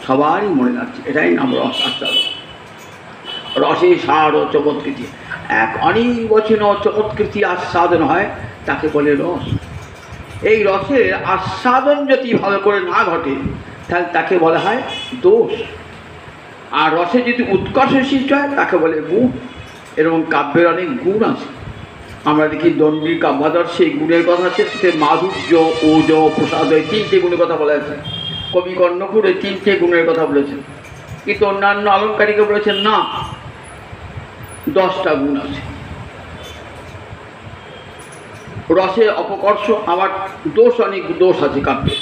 সবারই মনে যাচ্ছে। এটাই নাম রস আস্বাদন। রসে সার ও চমৎকৃতি, এক অনির্বচন চমৎকৃতি আস্বাদন হয়, তাকে বলে রস। এই রসের আস্বাদন যদি ভালো করে না ঘটে, তাহলে তাকে বলা হয় দোষ। আর রসে যদি উৎকর্ষ সৃষ্টি হয়, তাকে বলে গুণ। এরকম কাব্যের অনেক গুণ আছে। আমরা দেখি দণ্ডির কাব্যাদর্শে এই গুণের কথা আছে, সেটা মাধুর্য, ওজ, প্রসাদ, এই তিনটে গুণের কথা বলা আছে। কবি কর্ণকুর এই তিনটে গুণের কথা বলেছেন, কিন্তু অন্যান্য অলঙ্কারিকে বলেছেন না, 10টা গুণ আছে। রসে অপকর্ষ, আবার দোষ, অনেক দোষ আছে কাব্যে।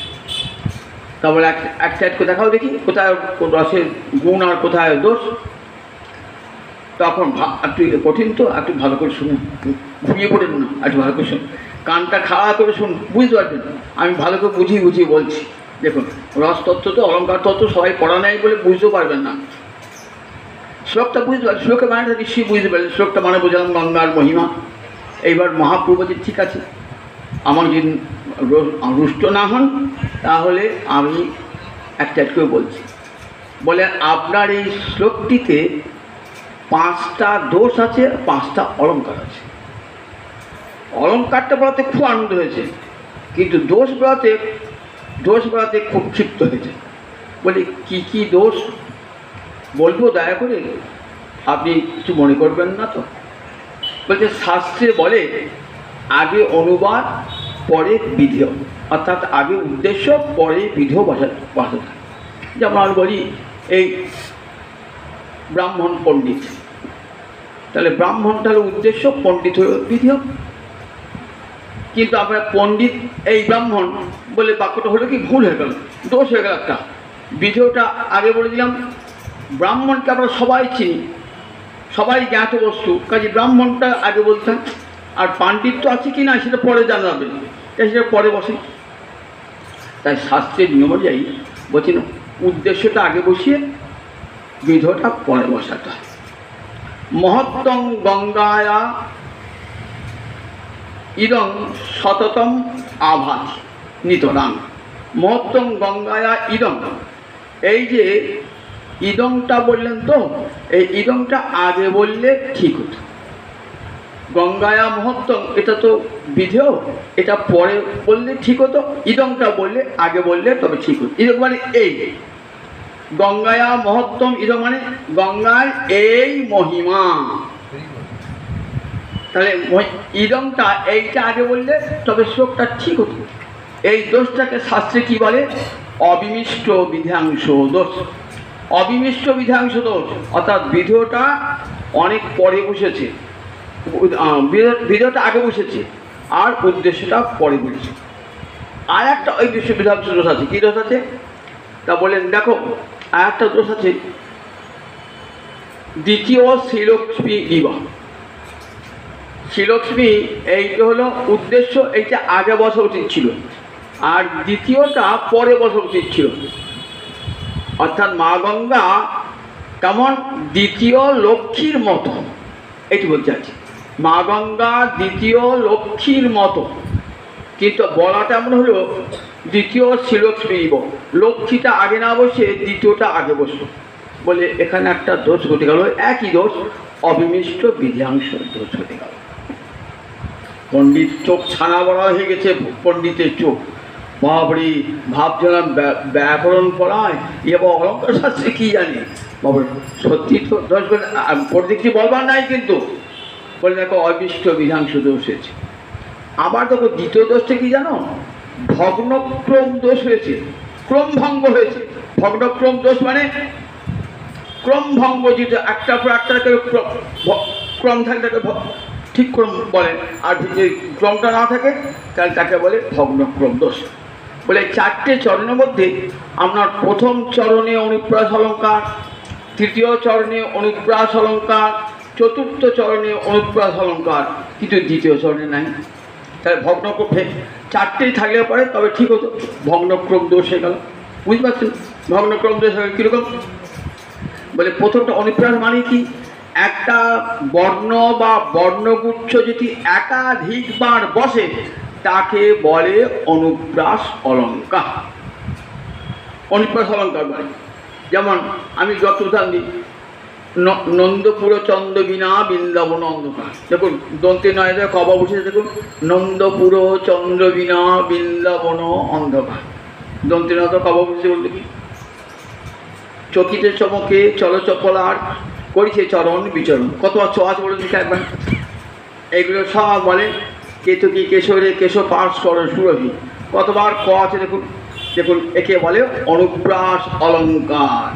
তারপরে এক সাইড করে দেখাও দেখি কোথায় রসের গুণ আর কোথায় দোষ। তখন একটু কঠিন, তো একটু ভালো করে শুনুন, ঘুমিয়ে পড়েন না, একটু ভালো করে শুনুন, কানটা খাড়া করে শুনুন, বুঝতে পারবেন। আমি ভালো করে বুঝিয়ে বলছি। দেখুন, রস তত্ত্ব তো অলঙ্কার তত্ত্ব সবাই পড়া নেই বলে বুঝতেও পারবেন না। শ্লোকটা বুঝতে পারবেন, শ্লোকের মানেটা নিশ্চয়ই বুঝতে পারবেন। শ্লোকটা মানে বোঝালাম গঙ্গার মহিমা। এইবার মহাপ্রভু বলছে, ঠিক আছে, আমার যদি রুষ্ট না হন তাহলে আমি একটা করে বলছি। বলে আপনার এই শ্লোকটিতে 5টা দোষ আছে, 5টা অলঙ্কার আছে। অলঙ্কারটা বলাতে খুব আনন্দ হয়েছে, কিন্তু দোষ বলাতে খুব ক্ষিপ্ত হয়েছে। বলে কি দোষ বলবো, দয়া করে আপনি কিছু মনে করবেন না তো? বলছে শাস্ত্রে বলে আগে অনুবাদ পরে বিধেয়, অর্থাৎ আগে উদ্দেশ্য পরে বিধেয় বসাতে থাকে। যেমন আমি বলি এই ব্রাহ্মণ পণ্ডিত, তাহলে ব্রাহ্মণটা হলো উদ্দেশ্য, পণ্ডিত হলো বিধেয়। কিন্তু আপনার পণ্ডিত এই ব্রাহ্মণ বলে বাক্যটা হলো কি ভুল হয়ে গেল, দোষ হয়ে গেল একটা। বিধেয়টা আগে বলে দিলাম। ব্রাহ্মণকে আমরা সবাই চিনি, সবাই জ্ঞাত বস্তু, কাজে ব্রাহ্মণটা আগে বলতেন। আর পাণ্ডিত্য আছে কি না সেটা পরে জানাবেন, সেটা পরে বসে। তাই শাস্ত্রের নিয়ম অনুযায়ী বলছেন উদ্দেশ্যটা আগে বসিয়ে বিধটা পরে বসাতে হয়। মহত্তং গঙ্গায়া ইদং সততম আভাতি নিতরাং। মহত্তং গঙ্গায়া ইদং, এই যে ইদংটা বললেন তো, এই ইদংটা আগে বললে ঠিক হতো। গঙ্গায়া মহত্তম এটা তো বিধেয়, এটা পরে বললে ঠিক হতো। ইদংটা বললে আগে বললে তবে ঠিক হতো। ইদং মানে এই, গঙ্গায়া মহত্তম ইদং মানে গঙ্গার এই মহিমা। তাহলে ইদংটা এইটা আগে বললে তবে শ্লোকটা ঠিক হতো। এই দোষটাকে শাস্ত্রে কি বলে? অবিমিষ্ট বিধাংশ দোষ। অবিমিষ্ট বিধাংশ দোষ অর্থাৎ বিধেয়টা অনেক পরে বসেছে, বিধেয়টা আগে বসেছে আর উদ্দেশ্যটা পরে বসেছে। আর একটা ওই বিশ্ব বিধাংশ দোষ আছে। কী দোষ আছে তা বলেন দেখো। আর একটা দোষ আছে, দ্বিতীয় শ্রীলক্ষ্মী ইবা। শ্রীলক্ষ্মী এইটা হলো উদ্দেশ্য, এইটা আগে বসা উচিত ছিল আর দ্বিতীয়টা পরে বসা উচিত ছিল। অর্থাৎ মা গঙ্গা কেমন দ্বিতীয় লক্ষ্মীর মতো, এটি বলতে চাইছি। মা গঙ্গা দ্বিতীয় লক্ষ্মীর মতো, কিন্তু বলাটা এমন হলো দ্বিতীয় শ্রীলক্ষ্মী ইব, লক্ষ্মীটা আগে না বসে দ্বিতীয়টা আগে বসলো বলে এখানে একটা দোষ ঘটে গেল। একই দোষ, অবিমিষ্ট বিধাংশ দোষ ঘটে গেল। পণ্ডিত চোখ ছানা বড়া হয়ে গেছে। পণ্ডিতের চোখ বাবরি ভাবছে না ব্যাকরণ পড়ায় এবং অলঙ্কার শাস্ত্রে কী জানি। বাবরি সত্যি তো দোষ বলে পণ্ডিত কিছু বলবার নাই, কিন্তু বলে দেখো অবিষ্ট বিধাংশ দোষ হয়েছে। আবার দেখো দ্বিতীয় দোষটা কি জানো? ভগ্নক্রম দোষ হয়েছে, ক্রমভঙ্গ হয়েছে। ভগ্নক্রম দোষ মানে ক্রমভঙ্গ, যেটা একটার পর একটা ক্রম থাকে তাকে ঠিক ক্রম বলে, আর যদি ক্রমটা না থাকে তাহলে তাকে বলে ভগ্নক্রম দোষ। বলে চারটে চরণের মধ্যে আপনার প্রথম চরণে অনুপ্রাস অলঙ্কার, তৃতীয় চরণে অনুপ্রাস অলঙ্কার, চতুর্থ চরণে অনুপ্রাস অলঙ্কার, কিন্তু দ্বিতীয় চরণে নাই। তাহলে ভগ্নক্রম চারটেই থাকলে পরে তবে ঠিক হতো। ভগ্নক্রম দোষ হয়ে গেল। বুঝতে পারছেন ভগ্নক্রম দোষ হয়ে কীরকম? বলে প্রথমটা অনুপ্রাস মানে কি? একটা বর্ণ বা বর্ণগুচ্ছ যদি একাধিকবার বসে তাকে বলে অনুপ্রাস অলঙ্কার। অনুপ্রাস অলঙ্কার বলে, যেমন আমি যত উদাহরণ দিই, নন্দপুর চন্দ্র বিনা বৃন্দাবন অন্ধকার। দেখুন দন্তে নয় কবা বসেছে, দেখুন নন্দপুর চন্দ্র বিনা বৃন্দাবন অন্ধকার। দন্তে নয় কবা বসেছে বলতে কি? চকিতে চমকে চলচপলার করেছে চরণ বিচরণ। কতবার ছ আছে বলে দিচ্ছে একবার? এগুলো সব বলে কেতকী কেশরে কেশ পাশ করণ সুরভি। কতবার ক আছে দেখুন। দেখুন একে বলে অনুপ্রাস অলঙ্কার।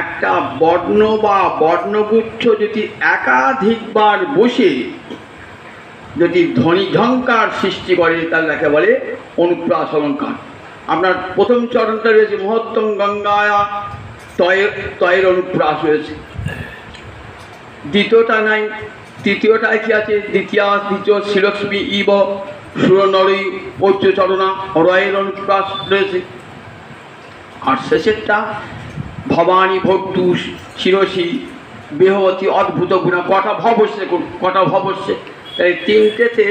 একটা বর্ণ বা বর্ণগুচ্ছ যদি একাধিকবার বসে যদি ধ্বনি ঝঙ্কার সৃষ্টি করে তাহলে তাকে বলে অনুপ্রাস অলঙ্কার। আপনার প্রথম চরণটা রয়েছে মহত্তম গঙ্গায়া, তয়ের অনুপ্রাস রয়েছে। দ্বিতীয়টা নাই, তৃতীয়টায় কি আছে? দ্বিতীয় শ্রীলক্ষ্মী ইব সুরনরী পৌচ্চরণা রয়ের অনুপ্রাস রয়েছে। আর শেষেরটা ভবানী ভট্টু শিরসী বেহবতী অদ্ভুত গুণা। কটা ভ বসছে, কটা ভ বসছে? তাই তিনটেতে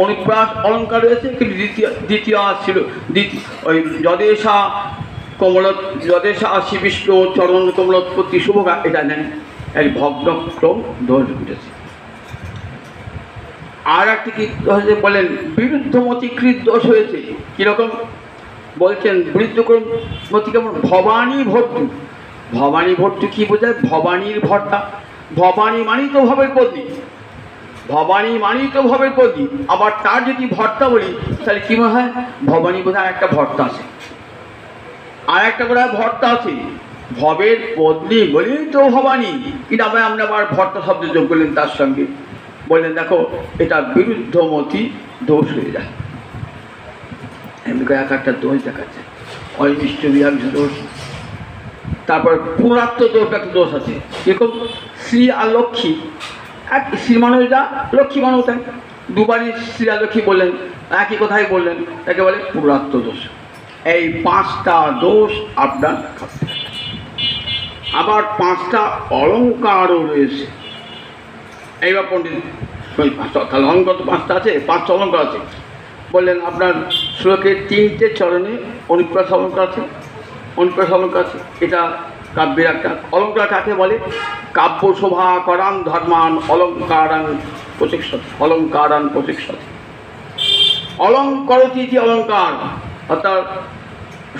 অনুপ্রাস অলঙ্কার রয়েছে, কিন্তু দ্বিতীয় ছিল ওই যদেশা শিবিষ্ণ চরণ কমলোৎপত্তি শুভগা, এটা নেন। এই ভগ্নক্রম দোষ ঘটেছে। আর একটি কি বলেন? বিরুদ্ধমতিকৃত দোষ হয়েছে। কীরকম বলছেন? বিরুদ্ধমতি কেমন? ভবানী ভট্টু। ভবানী ভট্টু কী বোঝায়? ভবানীর ভর্তা। ভবানী মানেই তো ভবের পত্নী, ভবানী মানেই তো ভবের পত্নী। আবার তার যদি ভর্তা বলি তাহলে কী মনে হয়? ভবানী বোধহয় একটা ভর্তা আছে, আর একটা বোধ হয় ভর্তা আছে। ভবের পত্নী বলেই তো ভবানী, কিন্তু আবার আমরা আবার ভর্তা শব্দ যোগ করলেন তার সঙ্গে। বললেন দেখো এটা বিরুদ্ধমতি দোষ হয়ে যায়। এমনি এক একটা দোষ দেখাচ্ছে, অনিষ্ট বিহাংশ দোষ। তারপর পুরাত্ম দোষ একটা দোষ আছে। এরকম শ্রী আর লক্ষ্মী, এক শ্রী মানুষ যা, লক্ষ্মী মানুষ তাই, দুবারই শ্রী আর লক্ষ্মী বললেন, একই কথাই বললেন, তাকে বলে পুরাত্ম দোষ। এই 5টা দোষ আপনার থাকবে। আবার 5টা অলঙ্কারও রয়েছে। এইবার পণ্ডিত তাহলে অলঙ্কার তো 5টা আছে, 5টা অলঙ্কার আছে। বললেন আপনার শ্লোকের 3টে চরণে অনুপ্রাস অলঙ্কার আছে, অনুপ্রাস অলঙ্কার আছে। এটা কাব্যের একটা অলঙ্কার। কাকে বলে? কাব্য শোভা করান ধর্মান অলঙ্কারান প্রতিষ্ঠতি, অলঙ্কারান প্রতিষ্ঠতি। অলঙ্করতি ইতি অলঙ্কার, অর্থাৎ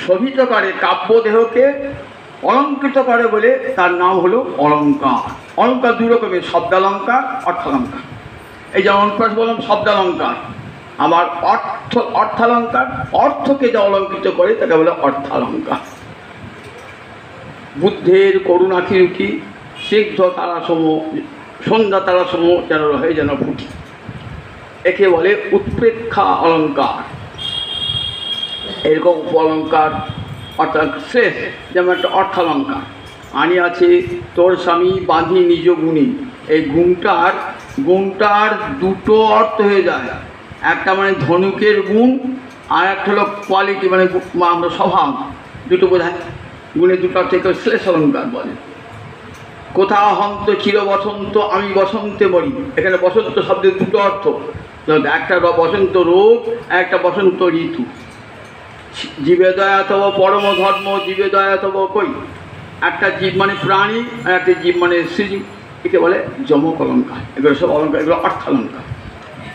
শোভিত করে কাব্যদেহকে, অলঙ্কৃত করে বলে তার নাম হলো অলঙ্কার। অলঙ্কার 2 রকমের, শব্দালঙ্কার, অর্থালঙ্কার। এই যে অলঙ্কার বললাম শব্দালঙ্কার, আবার অর্থালঙ্কার, অর্থকে যা অলঙ্কৃত করে তাকে বলে অর্থালঙ্কার। বুদ্ধের করুণাখিরুকি স্নিগ্ধ তারাসমূহ, সন্ধ্যা তারাসমূহ যেন রহে যেন ফুটি, একে বলে উৎপ্রেক্ষা অলঙ্কার। এরকম উপলঙ্কার অর্থাৎ শেষ, যেমন একটা অর্থালঙ্কার। আনি আছে তোর স্বামী বাঁধি নিজ গুণী, এই গুণটার 2টো অর্থ হয়ে যায়। একটা মানে ধনুকের গুণ, আর একটা হলো কোয়ালিটি, মানে আমরা স্বভাব, 2টো বোঝায়। গুণের 2টো অর্থ শ্লেষ অলঙ্কার বলে। কোথাও হন্ত চির বসন্ত আমি বসন্তে মরি, এখানে বসন্ত শব্দের 2টো অর্থ, একটা বসন্ত রোগ, একটা বসন্ত ঋতু। জীবে দয়া তব পরম ধর্ম জীবে দয়া তব কই, একটা জীব মানে প্রাণী, আর একটা জীব মানে সৃজীব, একে বলে যমক অলঙ্কার। এগুলো সব অলঙ্কার, এগুলো অর্থালঙ্কার।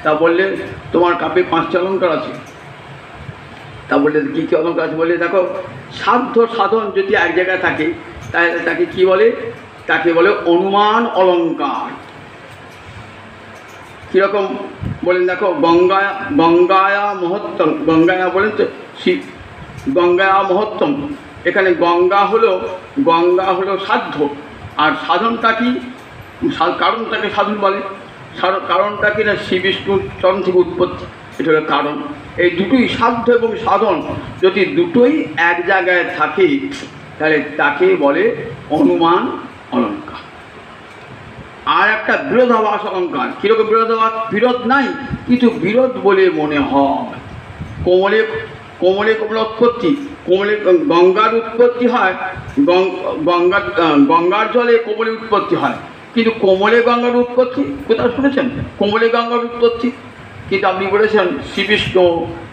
তা বললে তোমার কাব্যে 5টা অলঙ্কার আছে। তা বললে কী কী অলঙ্কার আছে? বলে দেখো, সাধ্য সাধন যদি এক জায়গায় থাকে তাহলে তাকে কি বলে? তাকে বলে অনুমান অলঙ্কার। কীরকম বলেন দেখো, গঙ্গায়া মহত্তম, গঙ্গায়া বলেন তো শিব, গঙ্গায়া মহত্তম। এখানে গঙ্গা হলো সাধ্য, আর সাধনটা কি? কারণটাকে সাধন বলে। কারণটা কি না? শ্রী বিষ্ণুর চরণ থেকে উৎপত্তি, এটা হলো কারণ। এই দুটোই সাধ্য এবং সাধন যদি দুটোই এক জায়গায় থাকে তাহলে তাকে বলে অনুমান অলঙ্কার। আর একটা বিরোধাভাস অলঙ্কার। কীরকম বিরোধাভাস? বিরোধ নাই কিন্তু বিরোধ বলে মনে হয়। কোমলে উৎপত্তি, কোমলে গঙ্গার উৎপত্তি হয়, গঙ্গার জলে কোমলে উৎপত্তি হয়, কিন্তু কোমলে গঙ্গার উৎপত্তি কোথাও শুনেছেন? কোমলে গঙ্গার উৎপত্তি, কিন্তু আপনি বলেছেন শ্রীবিষ্ণু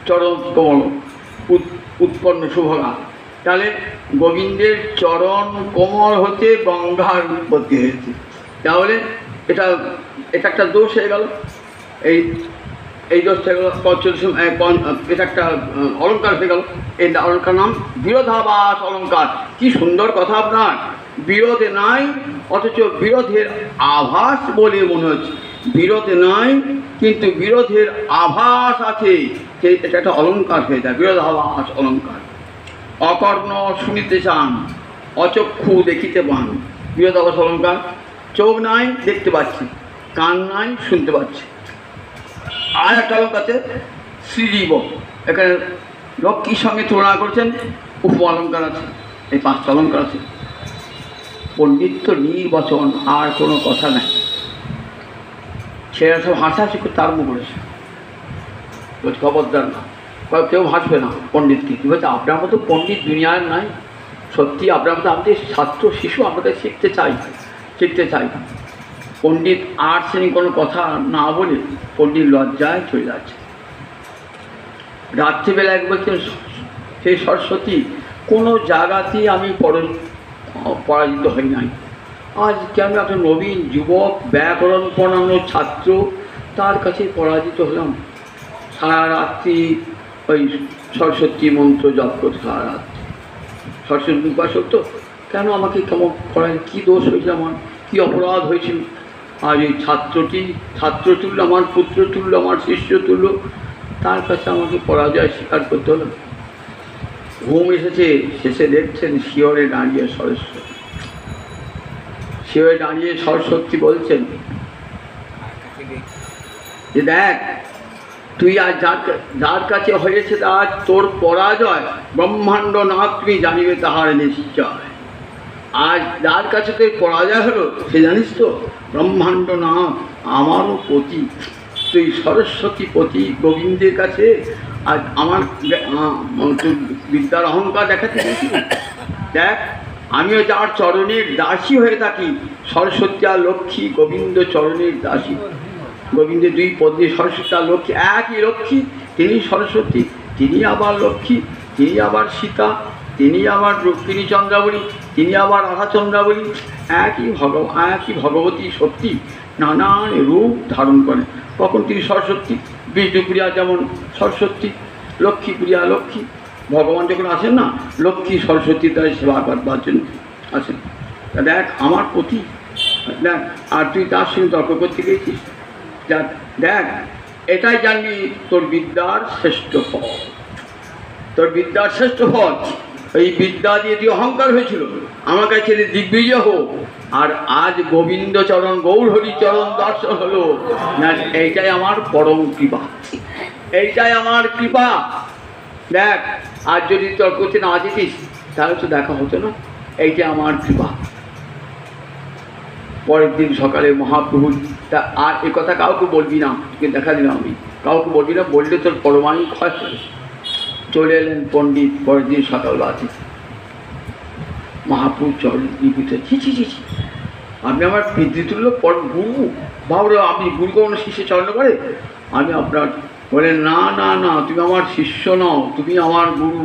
চরণ কোমল উৎপন্ন শুভগা, তাহলে গোবিন্দের চরণ কোমল হতে গঙ্গার উৎপত্তি হয়েছে। তাহলে এটা একটা দোষ হয়ে গেল। এই দোষটা হয়ে গেল, এটা একটা অলঙ্কার হয়ে গেল। এই অলঙ্কার নাম বিরোধাভাস অলঙ্কার। কি সুন্দর কথা আপনার! বিরোধে নাই অথচ বিরোধের আভাস বলে মনে হচ্ছে। বিরোধে নাই কিন্তু বিরোধের আভাস আছে, এটা একটা অলঙ্কার হয়ে যায়, বিরোধাভাস অলঙ্কার। অকর্ণ শুনিতে চান, অচক্ষু দেখিতে পান, বিরোধাভাস অলঙ্কার। চোখ নাই দেখতে পাচ্ছি, কান নাই শুনতে পাচ্ছি। আর একটা অলঙ্কার আছে শ্রীজীব, এখানে লক্ষ্মীর সঙ্গে তুলনা করছেন। উপ অলঙ্কার আছে, এই 5টা অলঙ্কার আছে। পণ্ডিত নির্বাচন, আর কোনো কথা নাই। সেরা সব হাসাহাসি করে তার মুখ করেছে, খবরদার না, কেউ হাসবে না পণ্ডিতকে। কী বলছে? আপনার মতো পণ্ডিত দুনিয়ার নাই। সত্যি আপনার মতো আমাদের ছাত্র শিশু, আমাদের শিখতে চাই। পণ্ডিত আর শ্রেণী কোনো কথা না বলে পণ্ডিত লজ্জায় চলে যাচ্ছে। রাত্রিবেলা এক বলছেন, হে সরস্বতী, কোনো জায়গাতেই আমি পরাজিত হই নাই। আজ কেন একটা নবীন যুবক ব্যাকরণ পড়ানো ছাত্র, তার কাছে পরাজিত হলাম। সারা রাত্রি ওই সরস্বতী মন্ত্র জপ করতে, সারা রাত্রি সরস্বতী উপাসক তো, কেন আমাকে কেমন করায়? কী দোষ হয়েছিল আমার, কী অপরাধ হয়েছিল? আর এই ছাত্র তুল্য, আমার পুত্র তুল্য, আমার শিষ্য তুল্য, তার কাছে আমাকে পরাজয় স্বীকার করতে হলো। ঘুম এসেছে, শেষে দেখছেন শিয়রে দাঁড়িয়ে সরস্বতী বলছেন যে দেখ, তুই আজ যার কাছে হয়েছে আজ তোর পরাজয়, ব্রহ্মাণ্ড না তুমি জানিবে তাহার নিশ্চয়। আজ যার কাছে তোর পরাজয় হলো সে জানিস তো ব্রহ্মাণ্ড না আমারও পতি, তুই সরস্বতী পতি গোবিন্দের কাছে আজ আমার বিদ্যার অহংকার দেখাতে গেছি। দেখ, আমিও যার চরণের দাসী হয়ে থাকি, সরস্বতী আর লক্ষ্মী গোবিন্দ চরণের দাসী। গোবিন্দের দুই পদ্মে সরস্বতী আর লক্ষ্মী, একই লক্ষ্মী, তিনি সরস্বতী, তিনি আবার লক্ষ্মী, তিনি আবার সীতা, তিনি আবার রুক্মিণী চন্দ্রাবলী, তিনি আবার রাধা চন্দ্রাবলী। একই ভগবতী সত্যি নানান রূপ ধারণ করেন। কখন তিনি সরস্বতী, বিষ্ণুপ্রিয়া যেমন সরস্বতী, লক্ষ্মীপ্রিয়া লক্ষ্মী। ভগবান যখন আসেন না, লক্ষ্মী সরস্বতী তাই সেবা করবার জন্য আসেন। তা দেখ আমার প্রতি, দেখ, আর তুই তার সঙ্গে তর্ক করতে গেছিস। দেখ, এটাই জানবি তোর বিদ্যার শ্রেষ্ঠ ফল, তোর বিদ্যার শ্রেষ্ঠ ফল। এই বিদ্যা দিয়ে তুই অহংকার হয়েছিল, আমার কাছে দিগ্বিজয় হোক, আর আজ গোবিন্দচরণ গৌর হরিচরণ দর্শন হলো না, এইটাই আমার পরম কৃপা, এইটাই আমার কৃপা। দেখ, আজ যদি তোর করতে না যেতিস তাহলে তো দেখা হতো না, এইটা আমার কৃপা। পরের দিন সকালে মহাপ্রভু, তা আর এ কথা কাউকে বলবি না, তোকে দেখা দিলাম আমি, কাউকে বলবি না, বললে তোর পরমায়ু ক্ষয় হবে। চলে এলেন পণ্ডিত পরের দিন সকালবেলাতে। মহাপ্রভু চরণ নিবিত, ছি ছি ছি ছি, আপনি আমার পিতৃতুল্য পরম গুরু, ভাবলো আপনি গুরু কোনো শিষ্যে চরণ করে? আমি আপনার, বলেন না না না, তুমি আমার শিষ্য নও, তুমি আমার গুরু।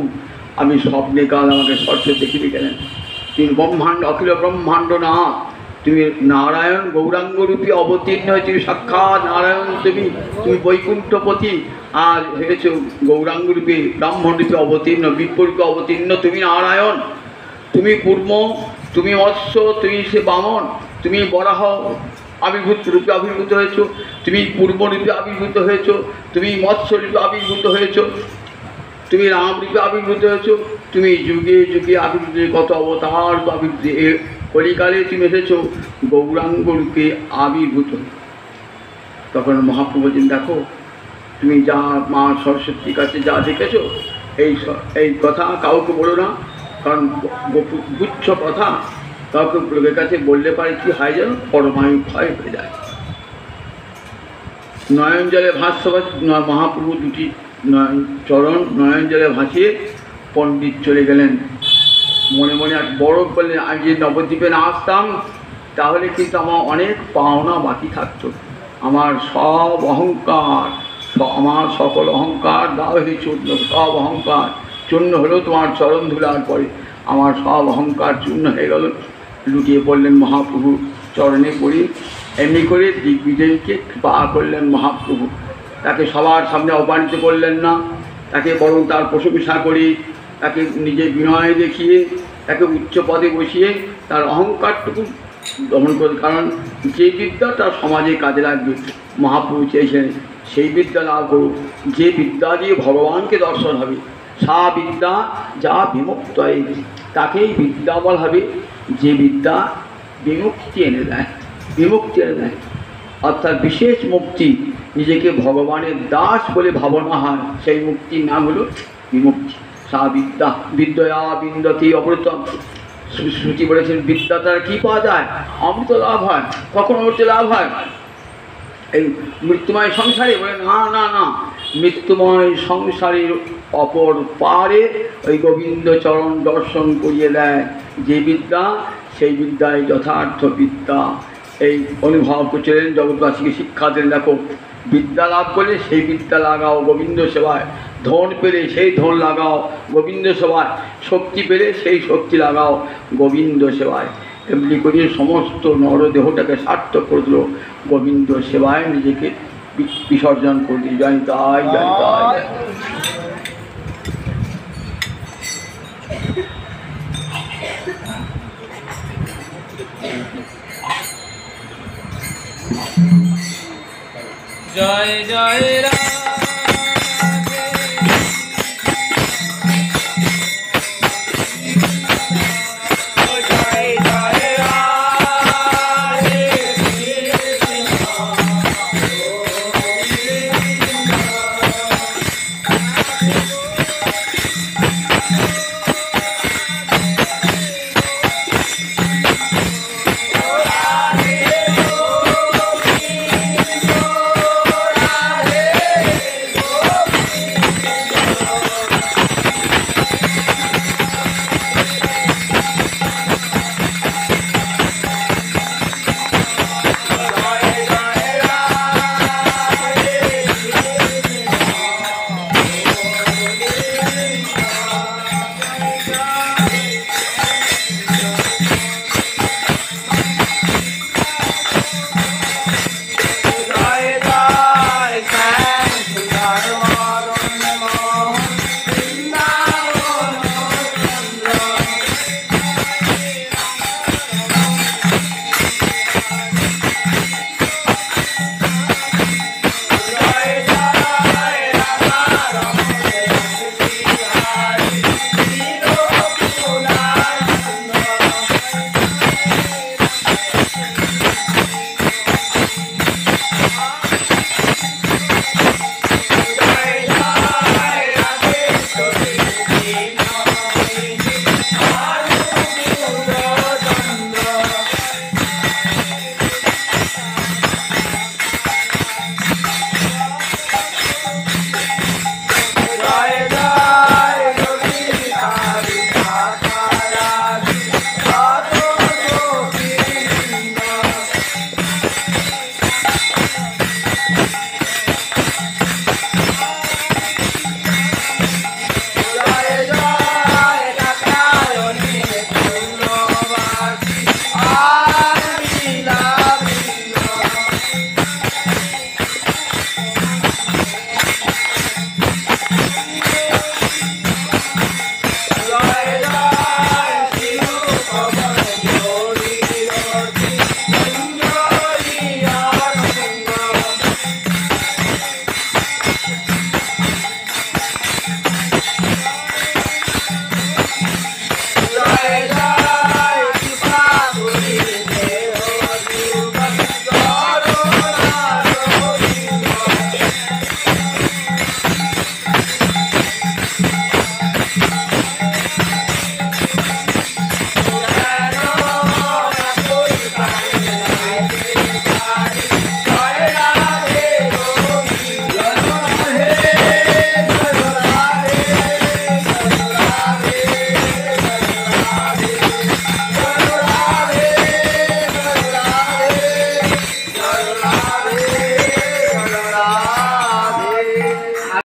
আমি স্বপ্নে কাল আমাকে সরস্বতী দেখিয়ে গেলেন, তুমি ব্রহ্মাণ্ড, অখিল ব্রহ্মাণ্ড না, তুমি নারায়ণ গৌরাঙ্গরূপী অবতীর্ণ হয়ে, তুমি সাক্ষাৎ নারায়ণ, তুমি বৈকুণ্ঠপতি, আর হয়েছ গৌরাঙ্গরূপী ব্রাহ্মণরূপে অবতীর্ণ, বিপ্ররূপে অবতীর্ণ, তুমি নারায়ণ, তুমি কূর্ম, তুমি মৎস্য, তুমি সে বামন, তুমি বরাহ আবির্ভূত রূপে আবির্ভূত হয়েছ, তুমি পূর্বরূপে আবির্ভূত হয়েছ, তুমি মৎস্য রূপে আবির্ভূত হয়েছ, তুমি রাম রূপে আবির্ভূত হয়েছ, তুমি যুগে যুগে আবির্ভূত, কত অবতার আবির্ভূত, কলিকালে তুমি এসেছ গৌরাঙ্গ রূপে আবির্ভূত। তখন মহাপ্রভু বলছেন, দেখো তুমি যা মা সরস্বতীর কাছে যা দেখেছো, এই কথা কাউকে বলো না, কারণ গুচ্ছ কথা কাউকে লোকের কাছে বললে পারে কি হয় যেন পরমায়ু ক্ষয় হয়ে যায়। নয়ন জলে মহাপ্রভু দুটি চরণ নয়ন জলে ভাসিয়ে পণ্ডিত চলে গেলেন। মনে মনে এক বড় বললেন, আজ যে নবদ্বীপে না আসতাম তাহলে কিন্তু আমার অনেক পাওনা বাকি থাকতো, আমার সব অহংকার, আমার সকল অহংকার দাও হয়ে চূর্ণ, সব অহংকার চূর্ণ হলো তোমার চরণ ধুলার পরে, আমার সব অহংকার চূর্ণ হয়ে গেল। লুটিয়ে পড়লেন মহাপ্রভু চরণে পড়ি। এমনি করে দিগ্বিজয়কে কৃপা করলেন মহাপ্রভু। তাকে সবার সামনে অপমানিত করলেন না, তাকে বরং তার প্রশংসা করি, তাকে নিজের বিনয় দেখিয়ে, তাকে উচ্চ পদে বসিয়ে তার অহংকারটুকু দমন করে। কারণ যে বিদ্যা তার সমাজে কাজে লাগবে, মহাপ্রভু চেয়েছেন সেই বিদ্যা লাভ করুক, যে বিদ্যা দিয়ে ভগবানকে দর্শন হবে। সা বিদ্যা যা বিমুক্ত, তাকেই বিদ্যা বলা হবে যে বিদ্যা বিমুক্তি এনে দেয়, বিমুক্তি এনে দেয়, অর্থাৎ বিশেষ মুক্তি, নিজেকে ভগবানের দাস বলে ভাবনা হয়, সেই মুক্তির নাম হলো বিমুক্তি। সা বিদ্যা বিদ্যয়া বিন্দতি অমৃতম। শ্রুতি বলেছেন বিদ্যা দ্বারা কী পাওয়া যায়? অমৃত লাভ হয়। কখন অমৃত লাভ হয়? এই মৃত্যুময় সংসারে? বলে না না না, মৃত্যুময় সংসারের অপর পারে ওই গোবিন্দ চরণ দর্শন করিয়ে দেয় যে বিদ্যা, সেই বিদ্যায় যথার্থ বিদ্যা। এই অনুভব করছিলেন, জগৎবাসীকে শিক্ষা দেন, দেখো বিদ্যা লাভ করলে সেই বিদ্যা লাগাও গোবিন্দ সেবায়, ধন পেলে সেই ধন লাগাও গোবিন্দ সেবায়, শক্তি পেলে সেই শক্তি লাগাও গোবিন্দ সেবায়। এমনি করে সমস্ত নরদেহটাকে সার্থক করে দিল, গোবিন্দ সেবায় নিজেকে বিসর্জন করে দিল। জয় তাই, জয় তাই। জয় জয়